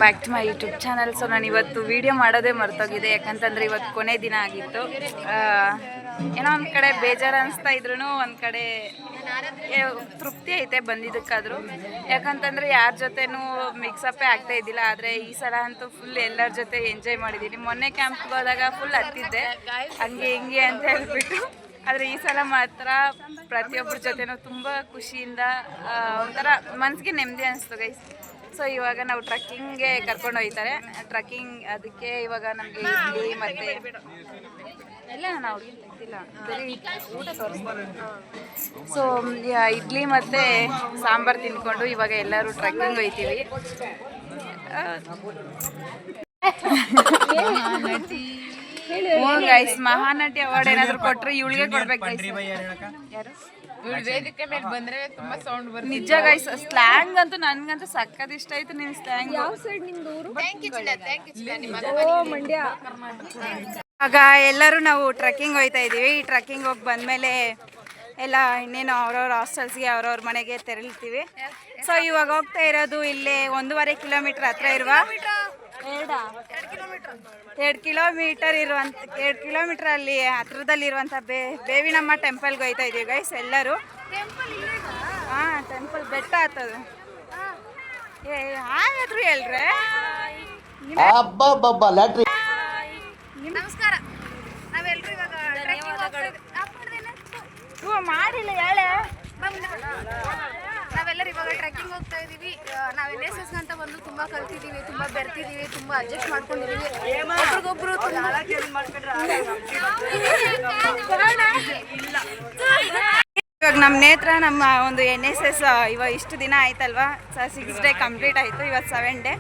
Back to my YouTube channel. So ನಾನು ಇವತ್ತು video ಮಾಡೋದೇ ಮರ್ತೋಗಿದೆ, ಯಾಕಂತಂದರೆ ಇವತ್ತು ಕೊನೆ ದಿನ ಆಗಿತ್ತು. ಏನೋ ಒಂದು ಕಡೆ ಬೇಜಾರು ಅನಿಸ್ತಾ ಇದ್ರೂ ಒಂದು ಕಡೆ ತೃಪ್ತಿ ಐತೆ ಬಂದಿದ್ದಕ್ಕಾದರೂ, ಯಾಕಂತಂದರೆ ಯಾರ ಜೊತೆನೂ ಮಿಕ್ಸಪ್ಪೇ ಆಗ್ತಾ ಇದ್ದಿಲ್ಲ. ಆದರೆ ಈ ಸಲ ಅಂತೂ ಫುಲ್ ಎಲ್ಲರ ಜೊತೆ ಎಂಜಾಯ್ ಮಾಡಿದ್ದೀನಿ. ಮೊನ್ನೆ ಕ್ಯಾಂಪ್ಗೆ ಹೋದಾಗ ಫುಲ್ ಹತ್ತಿದ್ದೆ ಹಂಗೆ ಹಿಂಗೆ ಅಂತ ಹೇಳ್ಬಿಟ್ಟು, ಆದರೆ ಈ ಸಲ ಮಾತ್ರ ಪ್ರತಿಯೊಬ್ಬರ ಜೊತೆನೂ ತುಂಬ ಖುಷಿಯಿಂದ ಒಂಥರ ಮನಸ್ಸಿಗೆ ನೆಮ್ಮದಿ ಅನಿಸ್ತು ಗೈಸ್. ಸೊ ಇವಾಗ ನಾವು ಟ್ರಕ್ಕಿಂಗ್ಗೆ ಕರ್ಕೊಂಡು ಹೋಗ್ತಾರೆ. ಟ್ರಕ್ಕಿಂಗ್ ಅದಕ್ಕೆ ಇವಾಗ ನಮಗೆ ಇಡ್ಲಿ ಮತ್ತು ಎಲ್ಲ ನಾನು ಅವ್ರಿಗೆ ಗೊತ್ತಿಲ್ಲ, ಬರೀ ಊಟ ತೋರಿಸ್ತಾರೆ. ಸೊ ಇಡ್ಲಿ ಮತ್ತು ಸಾಂಬಾರು ತಿಂದ್ಕೊಂಡು ಇವಾಗ ಎಲ್ಲರೂ ಟ್ರಕ್ಕಿಂಗ್ ಹೋಗ್ತೀವಿ. ಗೈಸ್ ಮಹಾನಟಿ ಅವಾರ್ಡ್ ಏನಾದ್ರು ಕೊಟ್ರೆ ಇವಳಿಗೆ ಕೊಡ್ಬೇಕು ಗೈಸ್. ಯಾರು ನಿಜ ಗೈಸ್, ಸ್ಲ್ಯಾಂಗ್ ಅಂತೂ ನನ್ಗಂತೂ ಸಕ್ಕತ್ ಇಷ್ಟ ಆಯ್ತು. ನಿಮ್ ಸ್ಲ್ಯಾಂಗ್ ಆಗ ಎಲ್ಲರೂ ನಾವು ಟ್ರಕ್ಕಿಂಗ್ ಹೋಗ್ತಾ ಇದೀವಿ. ಈ ಟ್ರಕ್ಕಿಂಗ್ ಹೋಗಿ ಬಂದ್ಮೇಲೆ ಎಲ್ಲ ಇನ್ನೇನು ಅವ್ರವ್ರ ಹಾಸ್ಟೆಲ್ಸ್ಗೆ ಅವ್ರವ್ರ ಮನೆಗೆ ತೆರಳ್ತೀವಿ. ಸೊ ಇವಾಗ ಹೋಗ್ತಾ ಇರೋದು ಇಲ್ಲೇ 1.5 ಕಿಲೋಮೀಟರ್ ಹತ್ರ ಇರುವ 2 ಕಿಲೋಮೀಟರ್ ಇರುವಂಥ 2 ಕಿಲೋಮೀಟರ್ ಅಲ್ಲಿ ಹತ್ರದಲ್ಲಿರುವಂಥ ಬೇವಿನಮ್ಮ ಟೆಂಪಲ್ಗೆ ಹೋಗ್ತಾ ಇದೀವಿ ಗೈಸ್ ಎಲ್ಲರೂ. ಹಾಂ, ಟೆಂಪಲ್ ಬೆಟ್ಟ ಆಗ್ತದೆ. ಹಾಗಾದ್ರು ಹೇಳ್ರೆ ನಮಸ್ಕಾರ. ನಾವೆಲ್ಲರೂ ಇವಾಗ ಮಾಡಿಲ್ಲ ಹೇಳೆ. ನಾವೆಲ್ಲರೂ ಇವಾಗ ಟ್ರೆಕ್ಕಿಂಗ್ ಹೋಗ್ತಾ ಇದೀವಿ. ನಾವು NSS ಅಂತ ಬಂದು ತುಂಬಾ ಕಲ್ತಿದೀವಿ, ತುಂಬಾ ಬೆರ್ತಿದೀವಿ, ತುಂಬಾ ಅಡ್ಜಸ್ಟ್ ಮಾಡ್ಕೊಂಡಿದೀವಿ. ಒಬ್ರಿಗೊಬ್ರು ಇವಾಗ ನಮ್ಮ ನೇತ್ರ ನಮ್ಮ ಒಂದು NSS ಇವಾಗ ಇಷ್ಟು ದಿನ ಆಯ್ತಲ್ವಾ. 6 ಡೇ ಕಂಪ್ಲೀಟ್ ಆಯಿತು, ಇವತ್ತು 7 ಡೇ.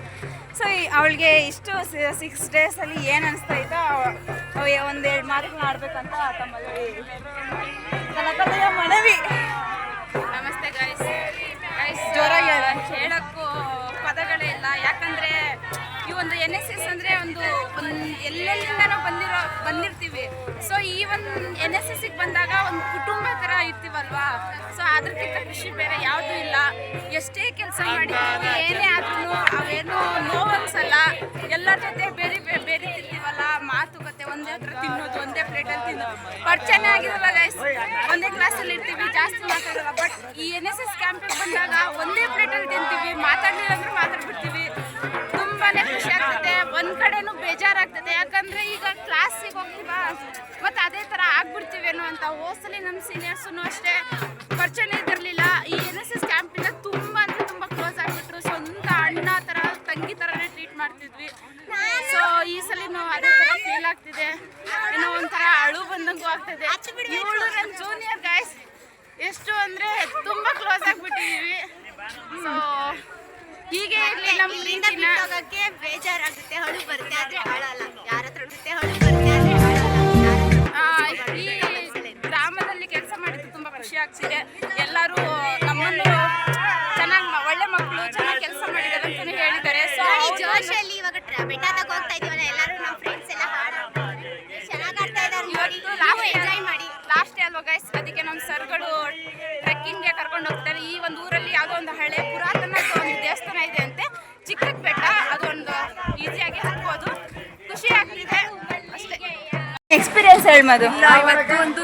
ಸೊ ಅವಳಿಗೆ ಇಷ್ಟು 6 ಡೇಸಲ್ಲಿ ಏನು ಅನಿಸ್ತಾಯಿತ್ತೋ ಒಂದೆರಡು ಮಾತುಗಳು ಆಡ್ಬೇಕಂತ ತಮ್ಮಲ್ಲಿ ಮನವಿ. ನಮಸ್ತೆ ಗೈಸ್. ಜೋರಾಗಿ ಹೇಳೋಕ್ಕೂ ಪದಗಳೇ ಇಲ್ಲ, ಯಾಕಂದರೆ ಈ ಒಂದು NSS ಅಂದರೆ ಒಂದು ಎಲ್ಲೆಲ್ಲಿಂದನೂ ಬಂದಿರ್ತೀವಿ. ಸೊ ಈ ಒಂದು NSSಗೆ ಬಂದಾಗ ಒಂದು ಕುಟುಂಬ ಥರ ಇರ್ತೀವಲ್ವಾ. ಸೊ ಅದಕ್ಕಿಂತ ಖುಷಿ ಬೇರೆ ಯಾವುದೂ ಇಲ್ಲ. ಎಷ್ಟೇ ಕೆಲಸ ಮಾಡಿದ್ರು ಏನೇ ಆದ್ರೂ ಅವೇನು ನೋವು ಅನ್ಸಲ್ಲ. ಎಲ್ಲರ ಜೊತೆ ಬೇರೆತಿರ್ತೀವಲ್ಲ, ಮಾತುಕತೆ ಒಂದೇ ಹತ್ರ ತಿನ್ನೋದು, ಒಂದೇ ಪ್ಲೇಟಲ್ಲಿ ತಿನ್ನೋದು. ಬಟ್ ಚೆನ್ನಾಗಿರಲ್ಲ ಗೈಸ್, ಒಂದೇ ಕ್ಲಾಸಲ್ಲಿ ಇರ್ತೀವಿ, ಜಾಸ್ತಿ ಮಾತಾಡೋಲ್ಲ. ಬಟ್ ಈ NSS ಕ್ಯಾಂಪಿಗೆ ಬಂದಾಗ ಒಂದೇ ಪ್ಲೇಟಲ್ಲಿ ತಿಂತೀವಿ, ಮಾತಾಡಲಿಲ್ಲ ಅಂದ್ರೆ ಮಾತಾಡ್ಬಿಡ್ತೀವಿ. ತುಂಬಾನೇ ಖುಷಿ ಆಗ್ತದೆ. ಒಂದು ಕಡೆನೂ ಬೇಜಾರಾಗ್ತದೆ, ಯಾಕಂದರೆ ಈಗ ಕ್ಲಾಸಿಗೆ ಹೋಗ್ತೀವ ಮತ್ತು ಅದೇ ಥರ ಆಗ್ಬಿಡ್ತೀವೇನೋ ಅಂತ. ಹೋಸಲಿ ನಮ್ಮ ಸೀನಿಯರ್ಸೂ ಅಷ್ಟೇ ಪರಿಚಯನೇ ಇದ್ದಿರಲಿಲ್ಲ. ಈ NSS ಕ್ಯಾಂಪಿಂದ ತುಂಬ ಅಂದರೆ ತುಂಬ ಕ್ಲೋಸ್ ಆಗಿಬಿಟ್ರು. ಸ್ವಂತ ಅಣ್ಣ ಥರ ತಂಗಿ ಥರನೇ ಟ್ರೀಟ್ ಮಾಡ್ತಿದ್ವಿ. ಸೊ ಈ ಸಲಿನೂ ಅದೇ ಥರ ಫೀಲ್ ಆಗ್ತಿದೆ. ಏನೋ ಒಂಥರ ಅಳು ಬಂದಂಗೂ ಆಗ್ತದೆ. ಇವಳು ನನ್ನ ಜೂನಿಯರ್ ಗೈಸ್, ಎಷ್ಟು ಅಂದರೆ ತುಂಬ ಕ್ಲೋಸ್ ಆಗಿಬಿಟ್ಟಿದ್ದೀವಿ. ಸೊ ಹೀಗೆ ಇರಲಿ ನಮ್ಮ ಪ್ರೀತಿನ. ಹೋಗೋಕ್ಕೆ ಬೇಜಾರಾಗುತ್ತೆ, ಹಳು ಬರುತ್ತೆ ಆದರೆ ಹಾಳಲ್ಲ. ಯಾರ ಹತ್ರ ಬರುತ್ತೆ ಹಳು ಬರುತ್ತೆ ಆದರೆ ಹಾಳಲ್ಲ. ಈ ಗ್ರಾಮದಲ್ಲಿ ಕೆಲಸ ಮಾಡಿದ್ದು ತುಂಬ ಖುಷಿ ಆಗ್ತಿದೆ. ಎಲ್ಲರೂ ನಮ್ಮನ್ನು ಚೆನ್ನಾಗಿ ಒಳ್ಳೆ ಮಕ್ಕಳು ಚೆನ್ನಾಗಿ ಕೆಲಸ ಮಾಡಿದ್ದಾರೆ ಅಂತಲೇ ಹೇಳಿದ್ದಾರೆ. ಸೊ ಜೋಶಲ್ಲಿ ಇವಾಗ ಬೆಟ್ಟದಾಗ ಹೋಗ್ತಾ ಇದೀವಲ್ಲ, ಎಲ್ಲರೂ ನಮ್ಮ ಫ್ರೆಂಡ್ಸ್ ಎಲ್ಲ ಹಾಡು ಚೆನ್ನಾಗಿ ಆಡ್ತಾ ಇದ್ದಾರೆ. ಇವತ್ತು ಎಂಜಾಯ್ ಮಾಡಿ ಲಾಸ್ಟ್ ಡೇ ಅಲ್ವಾ ಗೈಸ್, ಅದಕ್ಕೆ ನಮ್ಮ ಸರ್ಗಳು ಟ್ರೆಕ್ಕಿಂಗ್ಗೆ ಕರ್ಕೊಂಡು ಹೋಗ್ತಾರೆ. ಈ ಒಂದು ಊರಲ್ಲಿ ಯಾವುದೋ ಒಂದು ಹಳೆ ಪುರಾತನ ಒಂದು ದೇವಸ್ಥಾನ ಇದೆ ಅಂತೆ, ಚಿಕ್ಕ ಬೆಟ್ಟ. ಅದೊಂದು ಈಸಿಯಾಗಿ ಹತ್ಬೋದು, ಖುಷಿ ಆಗ್ತಿದೆ ಅಷ್ಟೇ. ಎಕ್ಸ್ಪೀರಿಯನ್ಸ್ ಹೇಳಿ ಮದು. ಇವತ್ತು ಒಂದು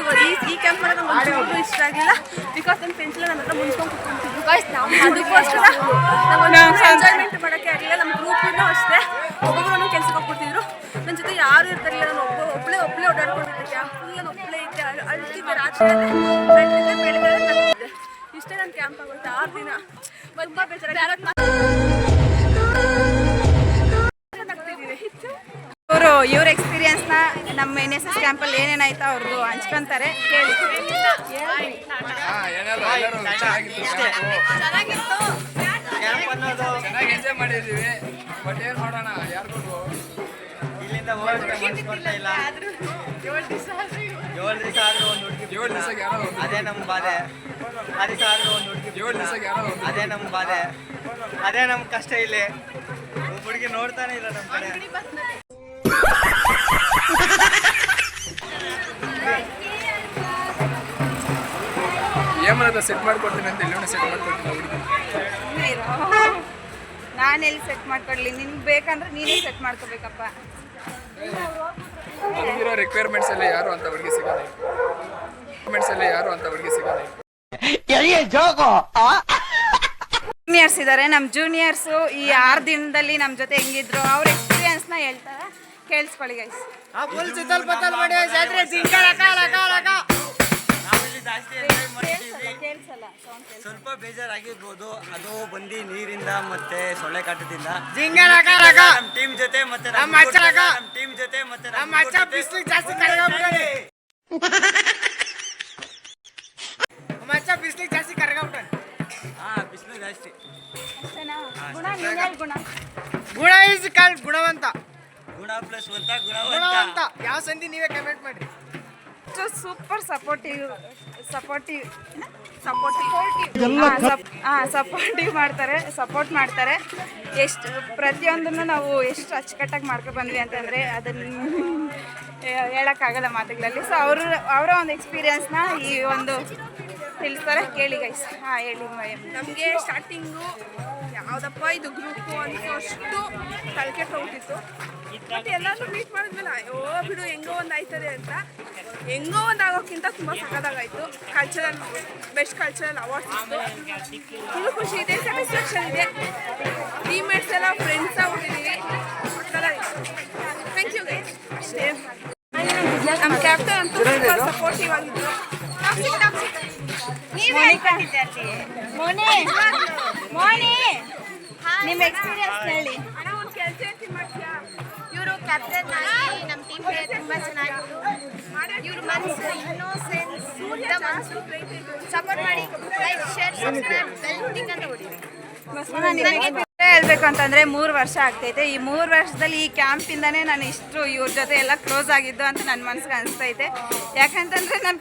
ಈ ಕ್ಯಾಂಪ್ ಮಾಡೋದು ಒಂಚೂರು ಇಷ್ಟ ಆಗಿಲ್ಲ. ಬಿಕಾಸ್ ನನ್ನ ಫ್ರೆಂಡ್ಸ್ ಎಲ್ಲ ನನ್ನ ಹತ್ರ ಮುಂದ್ಕೊಂಡು ಕೂತ್ಕೊಂತಿದ್ರು. ಅದಕ್ಕೋಸ್ಕರ ಎಂಜಾಯ್ಮೆಂಟ್ ಮಾಡೋಕ್ಕೆ ಆಗಲಿಲ್ಲ. ನಮ್ಮ ಗ್ರೂಪ್ನು ಅಷ್ಟೇ ಒಬ್ಬೊಬ್ಬರು ಕೆಲ್ಸಕ್ಕೆ ಹೋಗ್ಬಿಡ್ತಿದ್ರು. ನನ್ನ ಜೊತೆ ಯಾರು ಇರ್ತಾರಿಲ್ಲ. ನಾನು ಒಬ್ಬಳೇ ಓಡಾಡ್ಕೊಂಡಿದ್ದೆ. ಕ್ಯಾಂಪ್ ಫುಲ್ ನಾನು ಒಬ್ಬಳೇ ಇದ್ದೆ, ಅಳ್ತಿದ್ದೆ. ರಾತ್ರಿ ಬೆಳಗ್ಗೆ ಇಷ್ಟೇ ನನ್ನ ಕ್ಯಾಂಪ್ ಆಗುತ್ತೆ. 6 ದಿನ ತುಂಬ ಬೇಜಾರಾಗ್ತಿದ್ದೀವಿ. ಇವ್ರ ಎಕ್ಸ್ಪೀರಿಯನ್ಸ್ನ ನಮ್ಮ NSS ಕ್ಯಾಂಪಲ್ಲಿ ಏನೇನಾಯ್ತು ಅವ್ರದ್ದು ಹಂಚ್ಕೊಂತಾರೆ, ಕೇಳಿ. ಚೆನ್ನಾಗಿ ಎಂಜಾಯ್ ಮಾಡಿದ್ದೀವಿ. ಬಟ್ ಏನು ಮಾಡೋಣ, ಯಾರಿಗೂ ಇಲ್ಲಿಂದ ಹೋಗೋಕ್ಕೆ ಮನಸ್ಸು ಬರ್ತಾ ಇಲ್ಲ. 7 ದಿವಸ ಆದರೂ ಒಂದು ಹುಡುಗಿ, 7 ದಿವಸಕ್ಕೆ ಯಾರೋ ಅದೇ ನಮ್ಮ ಬಾಧೆ. 6 ದಿವಸ ಆದರೂ ಒಂದು ಹುಡುಗಿ, 7 ದಿವಸಕ್ಕೆ ಯಾರೋ ಅದೇ ನಮ್ಮ ಬಾಧೆ, ಅದೇ ನಮ್ಮ ಕಷ್ಟ. ಇಲ್ಲಿ ಒಬ್ಬ ಹುಡುಗಿ ನೋಡ್ತಾನೆ ಇಲ್ಲ ನಮ್ಮ ಕಡೆ. ಏಮನ್ನ ಸೆಟ್ ಮಾಡ್ಕೊಡ್ತೀನಿ ಅಂತ, ಎಲ್ಲವನ್ನ ಸೆಟ್ ಮಾಡ್ಕೊಡ್ತೀನಿ. ನಾನು ಎಲ್ಲಿ ಸೆಟ್ ಮಾಡ್ಕೊಡ್ಲಿ, ನಿನ್ಗೆ ಬೇಕಂದ್ರೆ ನೀನೇ ಸೆಟ್ ಮಾಡ್ಕೋಬೇಕಪ್ಪ. ನಮಗಿರೋ ರಿಕ್ವೈರ್ಮೆಂಟ್ಸ್ ಎಲ್ಲ ಯಾರು ಅಂತ ಹುಡುಗಿ ಸಿಗೋಲ್ಲ. ಜೂನಿಯರ್ಸ್ ಇದ್ದಾರೆ. ನಮ್ಮ ಜೂನಿಯರ್ಸು ಈ 6 ದಿನದಲ್ಲಿ ನಮ್ಮ ಜೊತೆ ಹೆಂಗಿದ್ರು ಅವ್ರ ಎಕ್ಸ್ಪೀರಿಯನ್ಸ್ನ ಹೇಳ್ತಾರೆ, ಕೇಳಿಸ್ಕೊಳ್ಳಿ ಗೈಸ್. ಸ್ವಲ್ಪ ಬೇಜಾರಾಗಿರ್ಬೋದು, ಅದು ಬಂದು ನೀರಿಂದ ಮತ್ತೆ ಸೊಳ್ಳೆ ಕಾಟದಿಂದ ನಮ್ಮ ಟೀಮ್ ಜೊತೆ ಮತ್ತೆ ಬಿಸಿಲು ಜಾಸ್ತಿ ಗುಣ ಈಸ್ ಕಾಲ್ಡ್ ಗುಣವಂತ. ಗುಣ ಪ್ಲಸ್ ಗುಣವಂತ. ಯಾವ ಸಂಧಿ ನೀವೇ ಕಮೆಂಟ್ ಮಾಡ್ರಿ. ಸೂಪರ್ ಸಪೋರ್ಟಿವ್ ಮಾಡ್ತಾರೆ, ಸಪೋರ್ಟ್ ಮಾಡ್ತಾರೆ. ಎಷ್ಟು ಪ್ರತಿಯೊಂದನ್ನು ನಾವು ಎಷ್ಟು ಅಚ್ಚುಕಟ್ಟಾಗಿ ಮಾಡ್ಕೊಂಡು ಬಂದ್ವಿ ಅಂತಂದರೆ ಅದನ್ನು ಹೇಳೋಕ್ಕಾಗಲ್ಲ ಮಾತುಗಳಲ್ಲಿ. ಸೊ ಅವರ ಒಂದು ಎಕ್ಸ್ಪೀರಿಯನ್ಸ್ನ ಈ ಒಂದು ತಿಳಿಸ್ತಾರೆ, ಕೇಳಿ ಗೈಸ್. ಹೇಳಿ. ನಮಗೆ ಸ್ಟಾರ್ಟಿಂಗು ಯಾವುದಪ್ಪ ಇದು ಗ್ರೂಪು ಅಂತ ಅಷ್ಟು ತಲೆಕೆಟ್ಟು ಹೋಗ್ತಿತ್ತು. ಮತ್ತು ಎಲ್ಲರೂ ಮೀಟ್ ಮಾಡಿದ್ಮೇಲೆ ಅಯ್ಯೋ ಬಿಡು ಹೆಂಗೋ ಒಂದು ಆಯ್ತದೆ ಅಂತ, ಹೆಂಗೋ ಒಂದು ಆಗೋಕ್ಕಿಂತ ತುಂಬ ಸಖತ್ತಾಗಾಯಿತು. ಬೆಸ್ಟ್ ಕಲ್ಚರಲ್ ಅವಾರ್ಡ್ಸ್ ಇತ್ತು. ಫುಲ್ ಖುಷಿ ಇದೆ, ಸ್ಯಾಟಿಸ್ಫ್ಯಾಕ್ಷನ್ ಇದೆ. ಟೀಮ್ಮೇಟ್ಸ್ ಎಲ್ಲ ಫ್ರೆಂಡ್ಸ್ ಆಗಿದ್ದೀವಿ. Thank you guys. ಅಷ್ಟೇ. ನಮ್ಮ ಕ್ಯಾಪ್ಟನ್ ಅಂತೂ ತುಂಬ ಸಪೋರ್ಟಿವ್ ಆಗಿದ್ರು. ನಿಮ್ಮ ಎಕ್ಸ್ಪೀರಿಯನ್ಸ್ ಹೇಳಿ. ಇವರು ಕ್ಯಾಪ್ಟನ್ ಆಗಿ ನಮ್ಮ ಟೀಮ್ಗೆ ತುಂಬ ಚೆನ್ನಾಗಿತ್ತು. ಇವ್ರ ಮನಸ್ಸು ಇನ್ನೋಸೆನ್ಸ್ ಸಪೋರ್ಟ್ ಮಾಡಿ ಲೈಕ್ ಶೇರ್ ಸಬ್ಸ್ಕ್ರೈಬ್ ಬೆಲ್ ಅಂತ ಹೊಡಿತೀವಿ. ಹೇಳ್ಬೇಕು ಅಂತಂದರೆ 3 ವರ್ಷ ಆಗ್ತೈತೆ. ಈ 3 ವರ್ಷದಲ್ಲಿ ಈ ಕ್ಯಾಂಪಿಂದನೇ ನಾನು ಇಷ್ಟು ಇವ್ರ ಜೊತೆ ಎಲ್ಲ ಕ್ಲೋಸ್ ಆಗಿದ್ದು ಅಂತ ನನ್ನ ಮನಸ್ಸಿಗೆ ಅನಿಸ್ತೈತೆ. ಯಾಕಂತಂದರೆ ನನ್ನ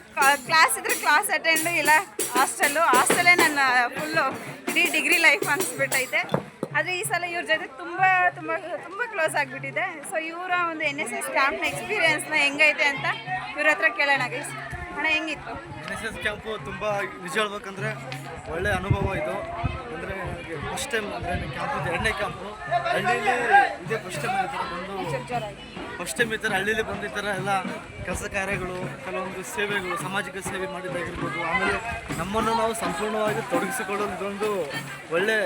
ಕ್ಲಾಸ್ ಇದ್ರೆ ಕ್ಲಾಸ್ ಅಟೆಂಡು, ಇಲ್ಲ ಹಾಸ್ಟೆಲ್ಲೇ ನನ್ನ ಫುಲ್ಲು ಇಡೀ ಡಿಗ್ರಿ ಲೈಫ್ ಅನಿಸ್ಬಿಟ್ಟೈತೆ. ಆದರೆ ಈ ಸಲ ಇವ್ರ ಜೊತೆ ತುಂಬ ತುಂಬ ತುಂಬ ಕ್ಲೋಸ್ ಆಗಿಬಿಟ್ಟಿದೆ. ಸೊ ಇವರ ಒಂದು NSS ಕ್ಯಾಂಪ್ನ ಎಕ್ಸ್ಪೀರಿಯನ್ಸ್ನ ಹೆಂಗೈತೆ ಅಂತ ಇವ್ರ ಹತ್ರ ಕೇಳೋಣ ಗೈಸ್. ಅಣ್ಣ ಹೆಂಗಿತ್ತು NSS ಕ್ಯಾಂಪು? ತುಂಬ ನಿಜ ಹೇಳ್ಬೇಕಂದ್ರೆ ಒಳ್ಳೆಯ ಅನುಭವ ಇದು. ಅಂದರೆ ಫಸ್ಟ್ ಟೈಮ್ ಅಂದರೆ ಕ್ಯಾಂಪು 2ನೇ ಕ್ಯಾಂಪು ಹಳ್ಳಿಲಿ ಇದೇ ಫಸ್ಟ್ ಟೈಮ್ ಫಸ್ಟ್ ಟೈಮ್ ಈ ಥರ ಹಳ್ಳಿಲಿ ಬಂದು ಈ ಥರ ಎಲ್ಲ ಕೆಲಸ ಕಾರ್ಯಗಳು, ಕೆಲವೊಂದು ಸೇವೆಗಳು, ಸಾಮಾಜಿಕ ಸೇವೆ ಮಾಡಿದ್ದಾಗಿರ್ಬೋದು. ಆಮೇಲೆ ನಮ್ಮನ್ನು ನಾವು ಸಂಪೂರ್ಣವಾಗಿ ತೊಡಗಿಸಿಕೊಳ್ಳೋದು ಇದೊಂದು ಒಳ್ಳೆ